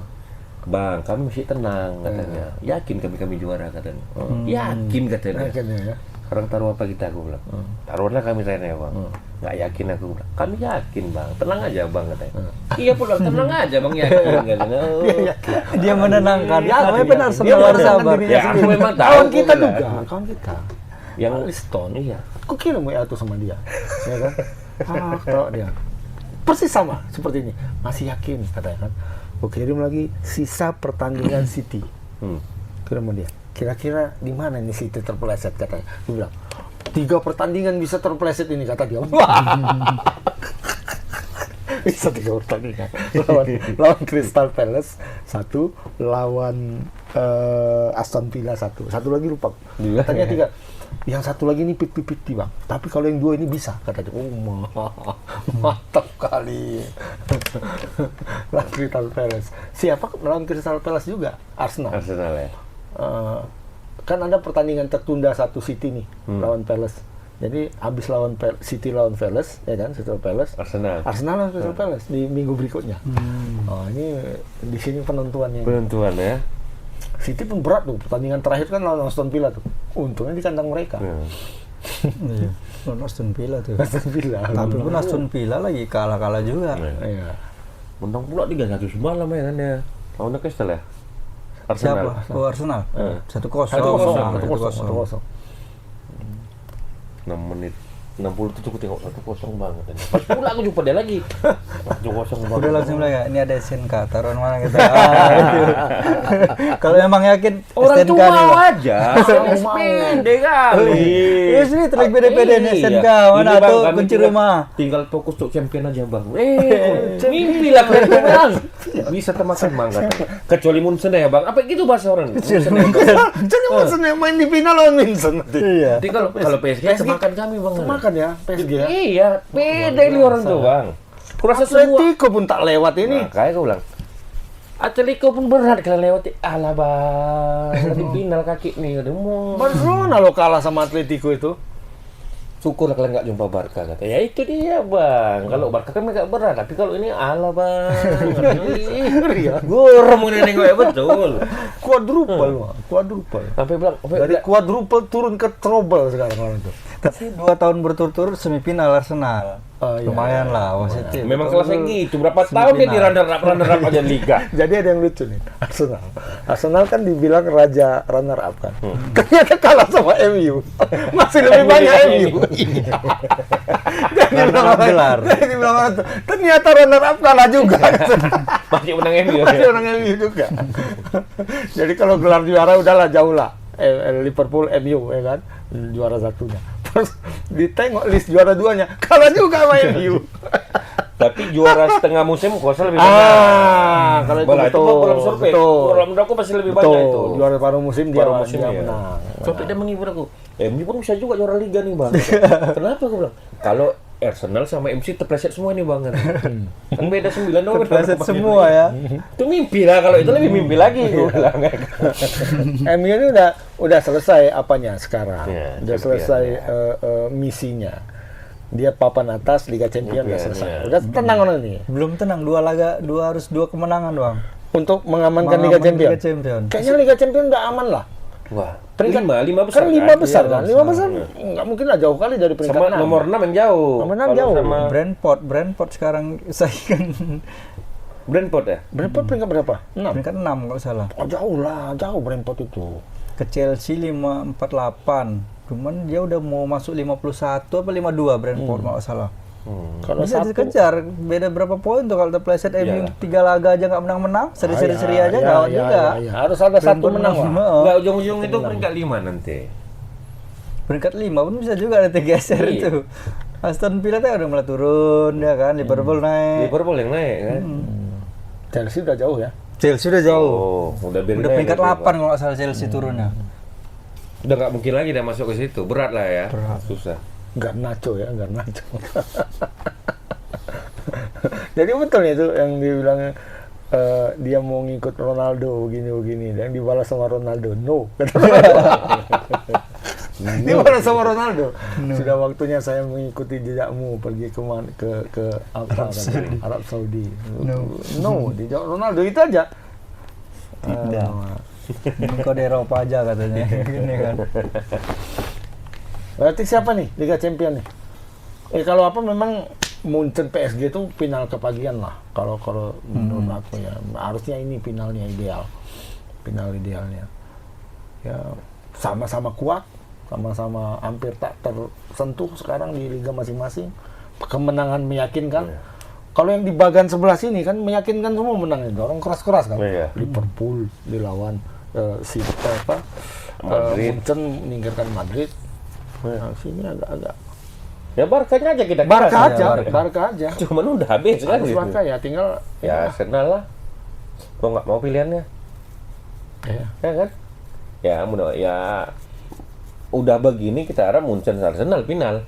Bang, kami masih tenang katanya. Yakin kami juara katanya. Yakin katanya. Akhirnya ya. Sekarang taruh apa kita, aku bilang. Taruhlah kami tanya bang. Nggak yakin aku bilang. Kami yakin bang, tenang aja bang katanya. Iya pulang, tenang aja bang, yakin katanya. Dia menenangkan. Ya, Namanya dia- benar dia sabar menenangkan sabar. dirinya Ya, sendiri. aku memang tahu, Kawan kita aku bilang. juga, kawan kita. Yang Aliston. iya. Aku kirim WA tuh sama dia, ya kan? Kalau dia persis sama seperti ini, masih yakin katanya kan. Aku kirim lagi sisa pertandingan City. Kirim sama dia. Kira-kira di mana ini City terpeleset katanya. Dia bilang 3 pertandingan bisa terpeleset ini kata dia. Bisa 3 pertandingan. Lawan Crystal Palace 1, lawan Aston Villa 1. Satu lagi lupa. Katanya 3. Yang satu lagi ini pipit-pipit bang. Tapi kalau yang 2 ini bisa katanya. Oh, mantap kali. Lawan Crystal Palace. Siapa lawan Crystal Palace juga? Arsenal. ya. Kan ada pertandingan tertunda 1 City nih lawan Palace. Jadi habis lawan City lawan Palace, ya kan, Crystal Palace. Arsenal lawan Crystal Palace di minggu berikutnya. Oh, ini di sini penentuannya. Penentuan ya. City pun berat tuh, pertandingan terakhir kan lawan Aston Villa tuh. Untungnya di kandang mereka. Iya. Aston Villa tuh. Aston Villa. Tapi pun Aston Villa lagi kalah juga. Iya. Menang pula 3-1 semalam ya kan ya. Lawan Newcastle ya. Siapa? Arsenal. Oh, Arsenal. 1-0. 1-0. 6 menit 60 tuh aku tengok 1-0 banget. Pas pula aku jumpa dia lagi. 1-0 banget. Udah langsung bilang ya, ini ada SNK, taruhan mana kita. Kalau memang yakin Orang SNK tua nih, Bang. aja. Pede kali. Iya sini telik beda-beda nih SNK mana Ini, Bang, tuh kami kunci tinggal- rumah. Tinggal fokus untuk champion aja bang. Mimpi lah kalian tuh, bang. Bisa termakan bang kan. Kecuali Munchen ya bang. Apa gitu bahasa orang? Munchen ya, bang. Jadi Munchen yang main di final lawan Munchen nanti. Iya. Jadi kalau PSG termakan kami bang. Makan ya PSG ya. Iya, pede ini orang tuh bang. Kurasa semua. Atletico pun tak lewat ini. Nah, kayak gue bilang. Atletico pun berat kalian lewati. Alah bang, di final kaki nih. Udah mau. Barcelona lo kalah sama Atletico itu. Syukur kalian nggak jumpa Barca kata. Ya itu dia bang. Kalau Barca kan agak berat, tapi kalau ini ala bang. Gurem ini nengok ya betul. Quadruple, quadruple. Sampai bilang, Dari quadruple turun ke treble sekarang orang itu. Tapi 2 tahun berturut-turut semifinal Arsenal. Oh, iya. Lumayan lah positif. memang kelasnya gitu. Berapa tahun dia di runner up aja liga. Jadi ada yang lucu nih, Arsenal. Arsenal kan dibilang raja runner up kan. Ternyata kalah sama MU. Masih lebih banyak MU. Runner up gelar. Ternyata runner up kalah juga. Masih menang MU. Masih orang MU juga. Jadi kalau gelar juara udahlah jauh lah. Liverpool, MU ya kan, juara satunya. Terus ditengok list juara duanya, kalah juga sama MU. Tapi juara setengah musim kuasa lebih banyak. Kalau itu Bola betul. itu belum survei. Dalam aku pasti lebih banyak itu. Juara paruh musim dia, Paruh musim dia ya. menang. Sampai dia menghibur aku. MU pun bisa juga juara liga nih bang. Kenapa aku bilang? Kalau Arsenal sama MC terpleset semua nih bang. Kan beda 9 doang. Terpleset semua ya. Itu mimpi lah, kalau itu lebih mimpi lagi. Gua bilang. MU ini udah selesai apanya sekarang. Ya, Udah champion, selesai ya. misinya. Dia papan atas Liga Champions udah Champion, selesai. ya. Udah tenang orang ini. Belum tenang, 2 laga, harus 2 kemenangan doang. Untuk mengamankan Liga Champions. Liga Champion. Kayaknya Liga Champions udah aman lah. Wah, Peringkat- lima besar Kan 5 besar Iya, kan? 5 besar nggak mungkin lah jauh kali dari peringkat Sama 6. nomor 6 yang jauh. Nomor 6 Kalau jauh. sama Brentford sekarang saingan Brentford ya. Brentford peringkat berapa? 6. peringkat 6 kalau salah. Oh, jauh lah, jauh Brentford itu. Ke Chelsea 548. Cuman dia udah mau masuk 51 apa 52 Brentford kalau salah. Kalau Bisa satu dikejar. Beda berapa poin tuh kalau terpleset MU Iya. 3 laga aja nggak menang-menang, seri-seri aja gawat juga. Ya. Harus ada satu Brentford menang lah. Enggak ujung-ujung itu peringkat 5 nanti. Peringkat 5 pun bisa juga nanti geser Iya. itu. Aston Villa tuh udah mulai turun ya kan, Liverpool naik. Liverpool yang naik kan. Chelsea udah jauh ya. Chelsea udah jauh. Oh, udah biarin Udah aja peringkat gitu, 8 Pak. kalau nggak salah Chelsea turunnya. Udah nggak mungkin lagi dia masuk ke situ. Berat lah ya. Susah. Garnacho ya, Garnacho. Jadi betul itu yang dibilang dia mau ngikut Ronaldo begini-begini, yang dibalas sama Ronaldo, no. Dibalas sama Ronaldo. Sudah waktunya saya mengikuti jejakmu pergi ke apa, Arab Saudi. No, dijawab Ronaldo itu aja. Tidak. Kau di Eropa aja katanya. Gini kan. Berarti siapa nih Liga Champion nih? Kalau apa memang Munchen PSG itu final kepagian lah. Kalau menurut aku ya harusnya ini finalnya ideal. Final idealnya. Ya sama-sama kuat, sama-sama hampir tak tersentuh sekarang di liga masing-masing. Kemenangan meyakinkan. Kalau yang di bagian sebelah sini kan meyakinkan semua menangnya. Dorong keras-keras kan. Iya. Liverpool dilawan Madrid. Munchen meninggalkan Madrid. Nah, sini agak-agak Ya Barkanya aja kita. Barca keras. aja, Barca. Barca aja. Cuman udah habis kan Harus gitu. Barca ya, tinggal Ya Arsenal lah. Kok nggak mau pilihannya? ya. Ya kan? Ya mudah ya udah begini kita harap Munchen Arsenal final.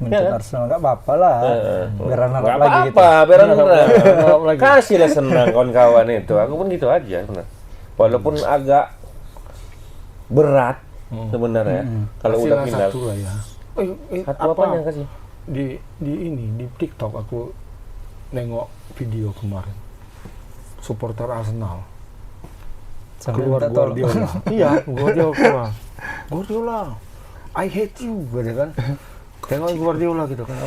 Munchen Ya kan? Arsenal nggak apa-apa lah. Biar runner up Nggak lagi gitu. apa-apa, biar Nggak runner apa-apa up. lagi. Kasihlah senang kawan-kawan itu. Aku pun gitu aja. Benar. Walaupun agak berat sebenarnya kalau udah Kasihlah final. satu lah ya. Satu apanya kasih? Di TikTok aku nengok video kemarin. Supporter Arsenal Sampai keluar minta tolong. Guardiola. Iya, Guardiola keluar. Guardiola, I hate you, gitu kan. Tengok Guardiola gitu kan.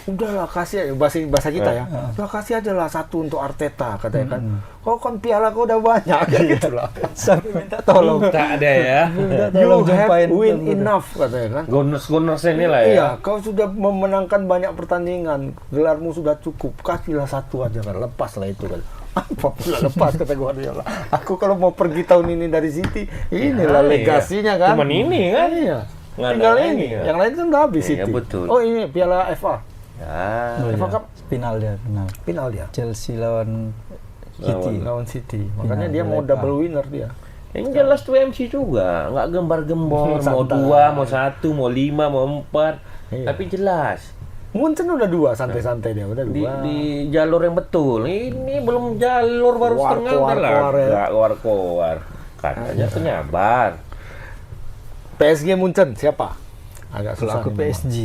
Udahlah kasih bahasa kita ya. Udah kasih aja lah satu untuk Arteta katanya kan. Kau kan piala kau udah banyak gitu lah. Sampai minta tolong. Tak ada ya. Minta You tolong have jumpain win betul-betul. enough katanya kan. Gunners ini lah ya. Iya, kau sudah memenangkan banyak pertandingan, gelarmu sudah cukup, kasihlah satu aja kan, lepaslah itu kan. Apa pula lepas kata Guardiola. Aku kalau mau pergi tahun ini dari City, inilah iya. legasinya kan. Cuman ini kan. Iya. Nggak Tinggal ada ini, lagi, ya. yang lain kan udah habis Iya, City. betul. Oh ini Piala FA, Ya. Oh, FA iya. Cup Final dia, final. final dia. Chelsea lawan City. Lawan City. Makanya Final dia mau FA. double winner dia. Yang jelas tuh MC juga, nggak gembar-gembor, mau Santai. 2, mau 1, mau 5, mau 4, Iya. tapi jelas Munchen udah 2, santai-santai dia udah 2. di jalur yang betul. Ini belum jalur baru setengah udah lah. Keluar ya. Nggak keluar. Katanya penyabar. PSG Munchen siapa? Agak Kalau susah. aku nih, PSG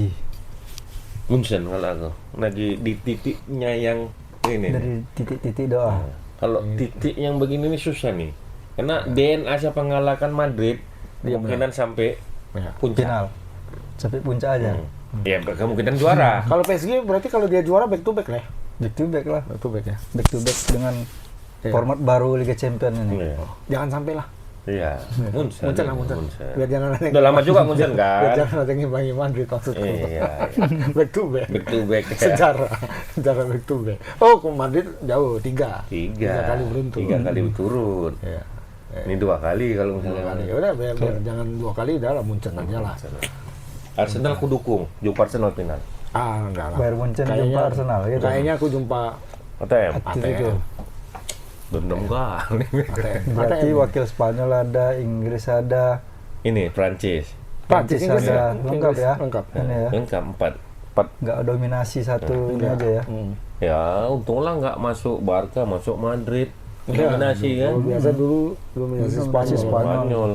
Munchen kalau aku lagi di titiknya yang ini. dari titik-titik doa. Kalau titik yang begini ini susah nih. Karena DNA siapa mengalahkan Madrid, kemungkinan sampai Ya. puncak. Final. Sampai puncak aja. Ya kemungkinan juara. Kalau PSG berarti kalau dia juara back to back lah. Back to back lah. Back to back ya. Back to back dengan Iya. format baru Liga Champions ini. Iya. Jangan sampai lah. Iya. Munchen. Munchen lah Munchen. Biar jangan ada Udah lama juga Munchen biar kan. jangan ada yang ngimbangi Madrid maksudku. Iya. Back to back. Back to back. Sejarah back to back. Oh, ke Madrid jauh 3. 3 kali beruntun. 3 kali turun. Iya. Ini 2 kali kalau Dua misalnya. kali. Ya udah biar jangan 2 kali udah lah Munchen aja lah. Arsenal aku dukung, jumpa Arsenal final. Enggak lah. Bayern Munchen jumpa Arsenal gitu. Kayaknya aku jumpa ATM. Atletico. Dendam kali. ATM. Berarti wakil Spanyol ada, Inggris ada, Ini Prancis. Prancis Inggris ada. ya. Lengkap ya. Lengkap. Ini ya. Yang keempat. Nggak dominasi satu ini aja ya. Ya, untunglah nggak masuk Barca, masuk Madrid. Dominasi kan. Biasa dulu dominasi Spanyol. Spanyol.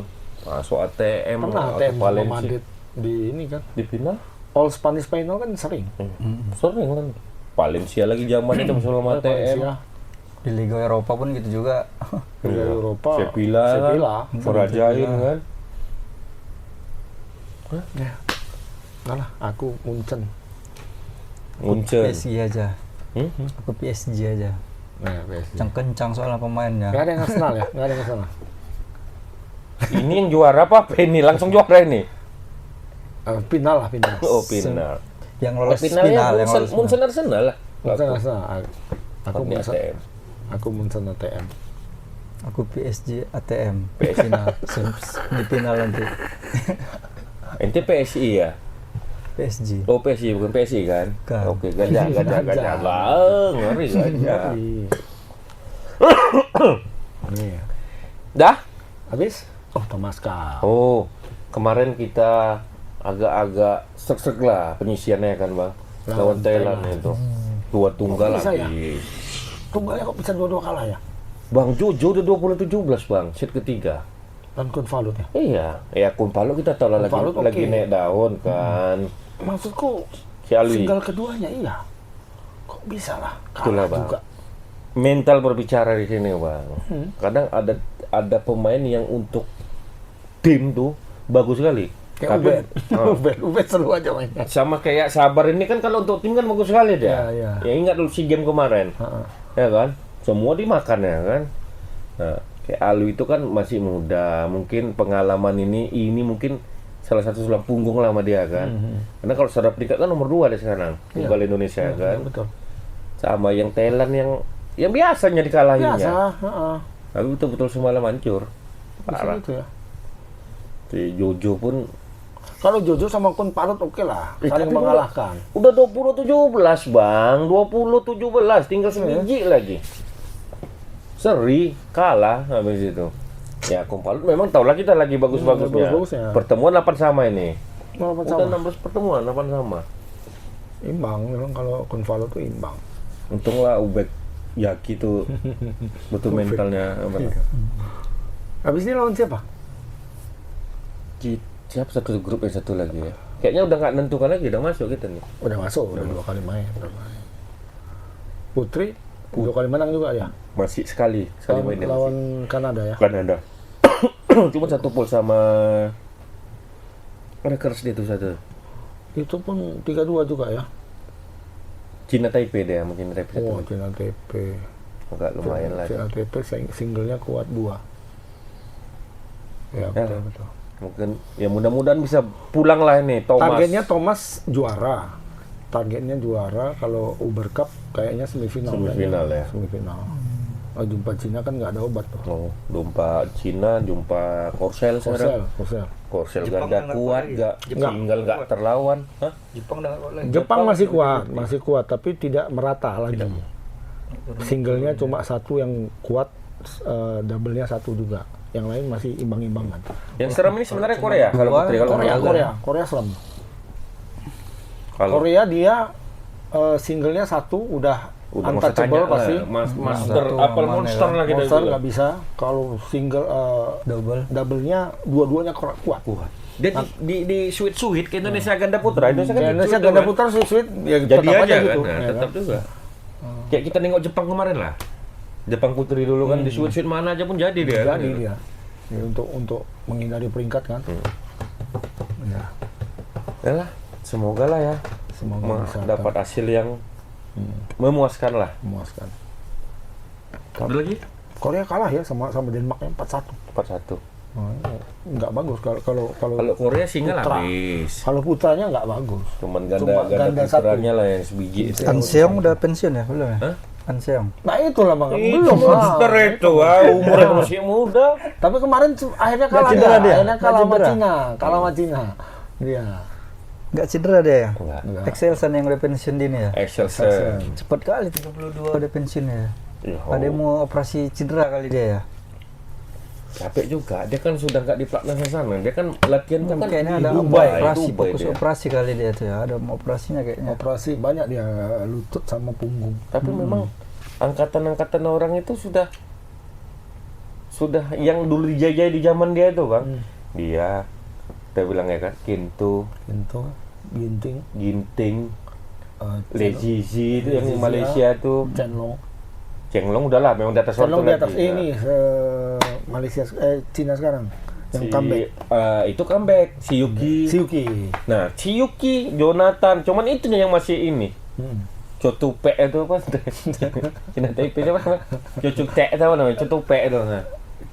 Masuk ATM Pernah atau ATM sama Valencia. Madrid di ini kan. Di final? All Spanish final kan sering. Sering kan. Valencia lagi zamannya itu masuk sama ATM. Valencia, Di Liga Eropa pun gitu juga. Liga Iya. Eropa. Sevilla, Merajain kan. Enggak lah, aku Munchen. Munchen. PSG aja. Hmm? Aku PSG aja. Nah, PSG. Kencang soalnya pemainnya. Nggak ada yang Arsenal ya? Nggak ada yang Arsenal. Ini yang juara apa? Ini langsung juara ini. Final lah, final. Oh, final. Yang lolos Finalnya final, yang lolos final. Munchen Arsenal lah. Munchen Arsenal. Aku Ini Munchen. ATM. Aku Munchen ATM. Aku PSG ATM. PSG. Final. Di final nanti. Ente PSI ya? PSG. Oh PSI bukan PSI kan? Bukan. Oke, gajah lah, ngeri gajah. Nih. Dah? Habis? Oh, Thomas Cup. Oh, kemarin kita agak-agak sek-sek lah penyisiannya kan bang, lawan Thailand itu. 2 tunggal Kok bisa ya? habis. Tunggalnya kok bisa 2-2 kalah ya? Bang Jojo udah 20-17 bang, set ketiga. Dan Kunvalut ya? Iya, ya Kunpalu kita tahu lah Kunpalu lagi oke. naik daun kan. Maksudku, Si Alwi. single keduanya iya. Kok bisa lah? Itulah, Kalah Bang. juga. Mental berbicara di sini bang. Hmm. Kadang ada pemain yang untuk tim tuh bagus sekali. Kayak Ubed. Ubed selalu aja mainnya. Sama kayak Sabar ini kan kalau untuk tim kan bagus sekali dia. Iya, iya. Ya ingat dulu SEA Games kemarin. Heeh. Ya kan? Semua dimakan ya kan. Nah, kayak Alwi itu kan masih muda, mungkin pengalaman ini mungkin salah satu tulang punggung lah sama dia kan. Karena kalau secara peringkat kan nomor 2 dia sekarang, tunggal Indonesia kan. Iya, betul. Sama yang Thailand yang biasanya dikalahinnya. Biasa, heeh. Tapi betul-betul semalam hancur. Bisa Parah. gitu ya. Si Jojo pun Kalau Jojo sama Kunpalut oke lah, saling tapi mengalahkan. udah 20-17 bang, 20-17 tinggal sebiji lagi. Seri kalah habis itu. Ya Kumpalut memang tahu lah kita lagi bagus-bagusnya. bagus-bagusnya. Pertemuan 8 sama ini. Walaupun Udah sama. 16 pertemuan 8 sama. Imbang, memang kalau Kunvalut tuh imbang. Untunglah Ubek Yaki tuh betul mentalnya. Habis ini lawan siapa? Siapa satu grup yang satu lagi ya? Kayaknya udah nggak nentukan lagi, udah masuk kita nih. Udah masuk, udah 2 kali main. Putri 2 kali menang juga ya. Masih sekali main Lawan Kanada ya. Kanada. Cuma satu pool sama Rakers dia tuh satu. Itu pun 3-2 juga ya. Cina Taipei dia, mungkin Taipei satu. Oh, Cina TP. Agak lumayan lah. Cina TP singlenya kuat 2. Ya, Ya. betul. Mungkin ya mudah-mudahan bisa pulang lah ini Thomas. Targetnya Thomas juara. Targetnya juara, kalau Uber Cup kayaknya semifinal. Semifinal kayaknya. ya. Semifinal. Oh, jumpa Cina kan nggak ada obat tuh. Oh, jumpa Cina, jumpa Korsel sekarang. Korsel. Korsel Jepang gak nggak kuat, kuat gak Jepang. tinggal gak terlawan. Hah? Jepang udah nggak boleh. Jepang masih kuat, tapi tidak merata lagi. Singlenya cuma satu yang kuat, doublenya satu juga. Yang lain masih imbang-imbangan. Yang serem ini sebenarnya Korea kalau putri, kalau Korea serem. Kalau Korea dia singlenya satu udah untouchable pasti. Master Satu Apple aman ya Monster kan? lah kita Monster bilang. nggak bisa. Kalau single double-nya dua-duanya kuat. Dia di sweet ke Indonesia ganda putra. Indonesia kan Indonesia sweet ganda kan? putra sweet ya Jadi tetap aja gitu. kan, nah, ya tetap kan? juga. Kayak kita nengok Jepang kemarin lah. Jepang putri dulu kan di sweet mana aja pun jadi dia. Jadi dia. Ya, untuk menghindari peringkat kan. Ya, Ya lah, semoga lah ya. semoga bisa Dapat hasil yang memuaskan lah. memuaskan. Ada lagi? Korea kalah ya sama Denmark 4-1. 4-1. Nggak bagus kalau Kalau Korea single putra. habis. Kalau putranya nggak bagus. Cuman Cuma ganda ganda putranya lah yang sebiji itu. An Seong udah pensiun ya belum ya? Hah? An Seong. Nah itulah bang, Itu belum monster itu, umurnya masih muda. Tapi kemarin akhirnya kalah cedera dia? akhirnya Nggak kalah sama cedera? Cina, dia. Nggak cedera dia ya? Enggak. Excelsen yang udah pensiun dini ya? Excelsen. Cepat kali 32 udah pensiun ya. Ya, Ada yang mau operasi cedera kali dia ya? capek juga. Dia kan sudah nggak di platnas sana. Dia kan latihan tuh kan Kayaknya di ada Dubai, operasi, Dubai fokus dia. operasi kali dia tuh ya. Ada operasinya kayaknya. Operasi banyak dia lutut sama punggung. Tapi memang angkatan-angkatan orang itu sudah yang dulu dijajah di zaman dia itu kan. Dia kita bilang ya kan, Kintu, Ginting, Lezizi itu yang di Malaysia tuh. Chenglong udah lah, memang di atas waktu Chenglong di atas lagi. ini Malaysia Cina sekarang yang comeback. Itu comeback si Yuki. Nah, si Yuki, Jonathan, cuman itu yang masih ini. Cotupe itu apa? Cina Taipei itu apa? Cotupe itu apa namanya? Cotupe itu. Nah,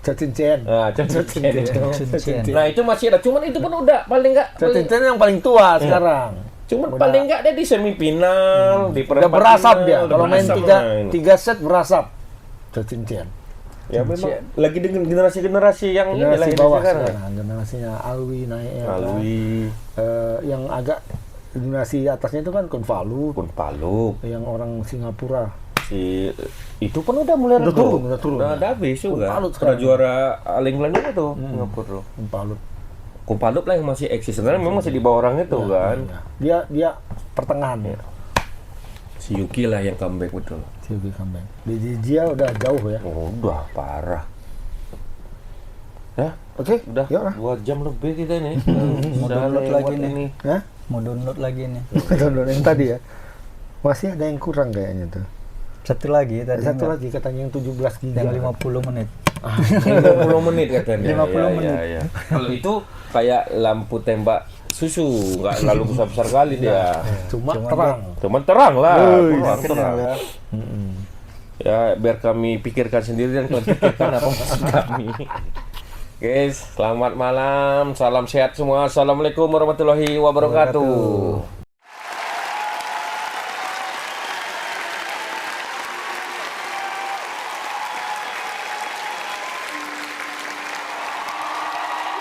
Cincin. Cincin. Nah, itu masih ada. Cuman itu pun udah paling enggak. Cincin yang paling tua sekarang. Cuman Udah. paling enggak dia di semifinal, di Udah perempat berasap final, dia. udah Kalau main berasap 3 set berasap. Cincin. Ya memang lagi dengan generasi-generasi yang ini lah Generasi ini bawah sekarang. sekarang. Generasinya Alwi naik ya. Alwi, Yang agak generasi atasnya itu kan Kunfalu, yang orang Singapura. itu pun udah mulai Udah redup. turun. Udah habis juga. Kumpalut Udah sekarang. juara All England juga tuh Singapura tuh. Kunfalu. Kumpalup lah yang masih eksis. Sebenarnya memang masih di bawah orang itu kan. Dia pertengahan ya. Si Yuki lah yang comeback betul. Silvi comeback. Di Jia udah jauh ya. Oh, udah parah. Ya, Oke, udah yuk lah. 2 jam lebih kita nih. Mau Udah download lewat lagi nih. ini. Hah? Mau download lagi nih. Download yang tadi ya. Masih ada yang kurang kayaknya tuh. Satu lagi tadi. Satu enggak. lagi katanya yang 17 giga. Yang 50 menit. 50 menit katanya. 50 menit. Ya. Kalau itu kayak lampu tembak susu, nggak lalu besar-besar kali dia. Cuma terang. Cuman terang lah, terang. Kenal ya. Ya, biar kami pikirkan sendiri dan kalian pikirkan apa maksud kami. Guys, selamat malam, salam sehat semua. Assalamualaikum warahmatullahi wabarakatuh.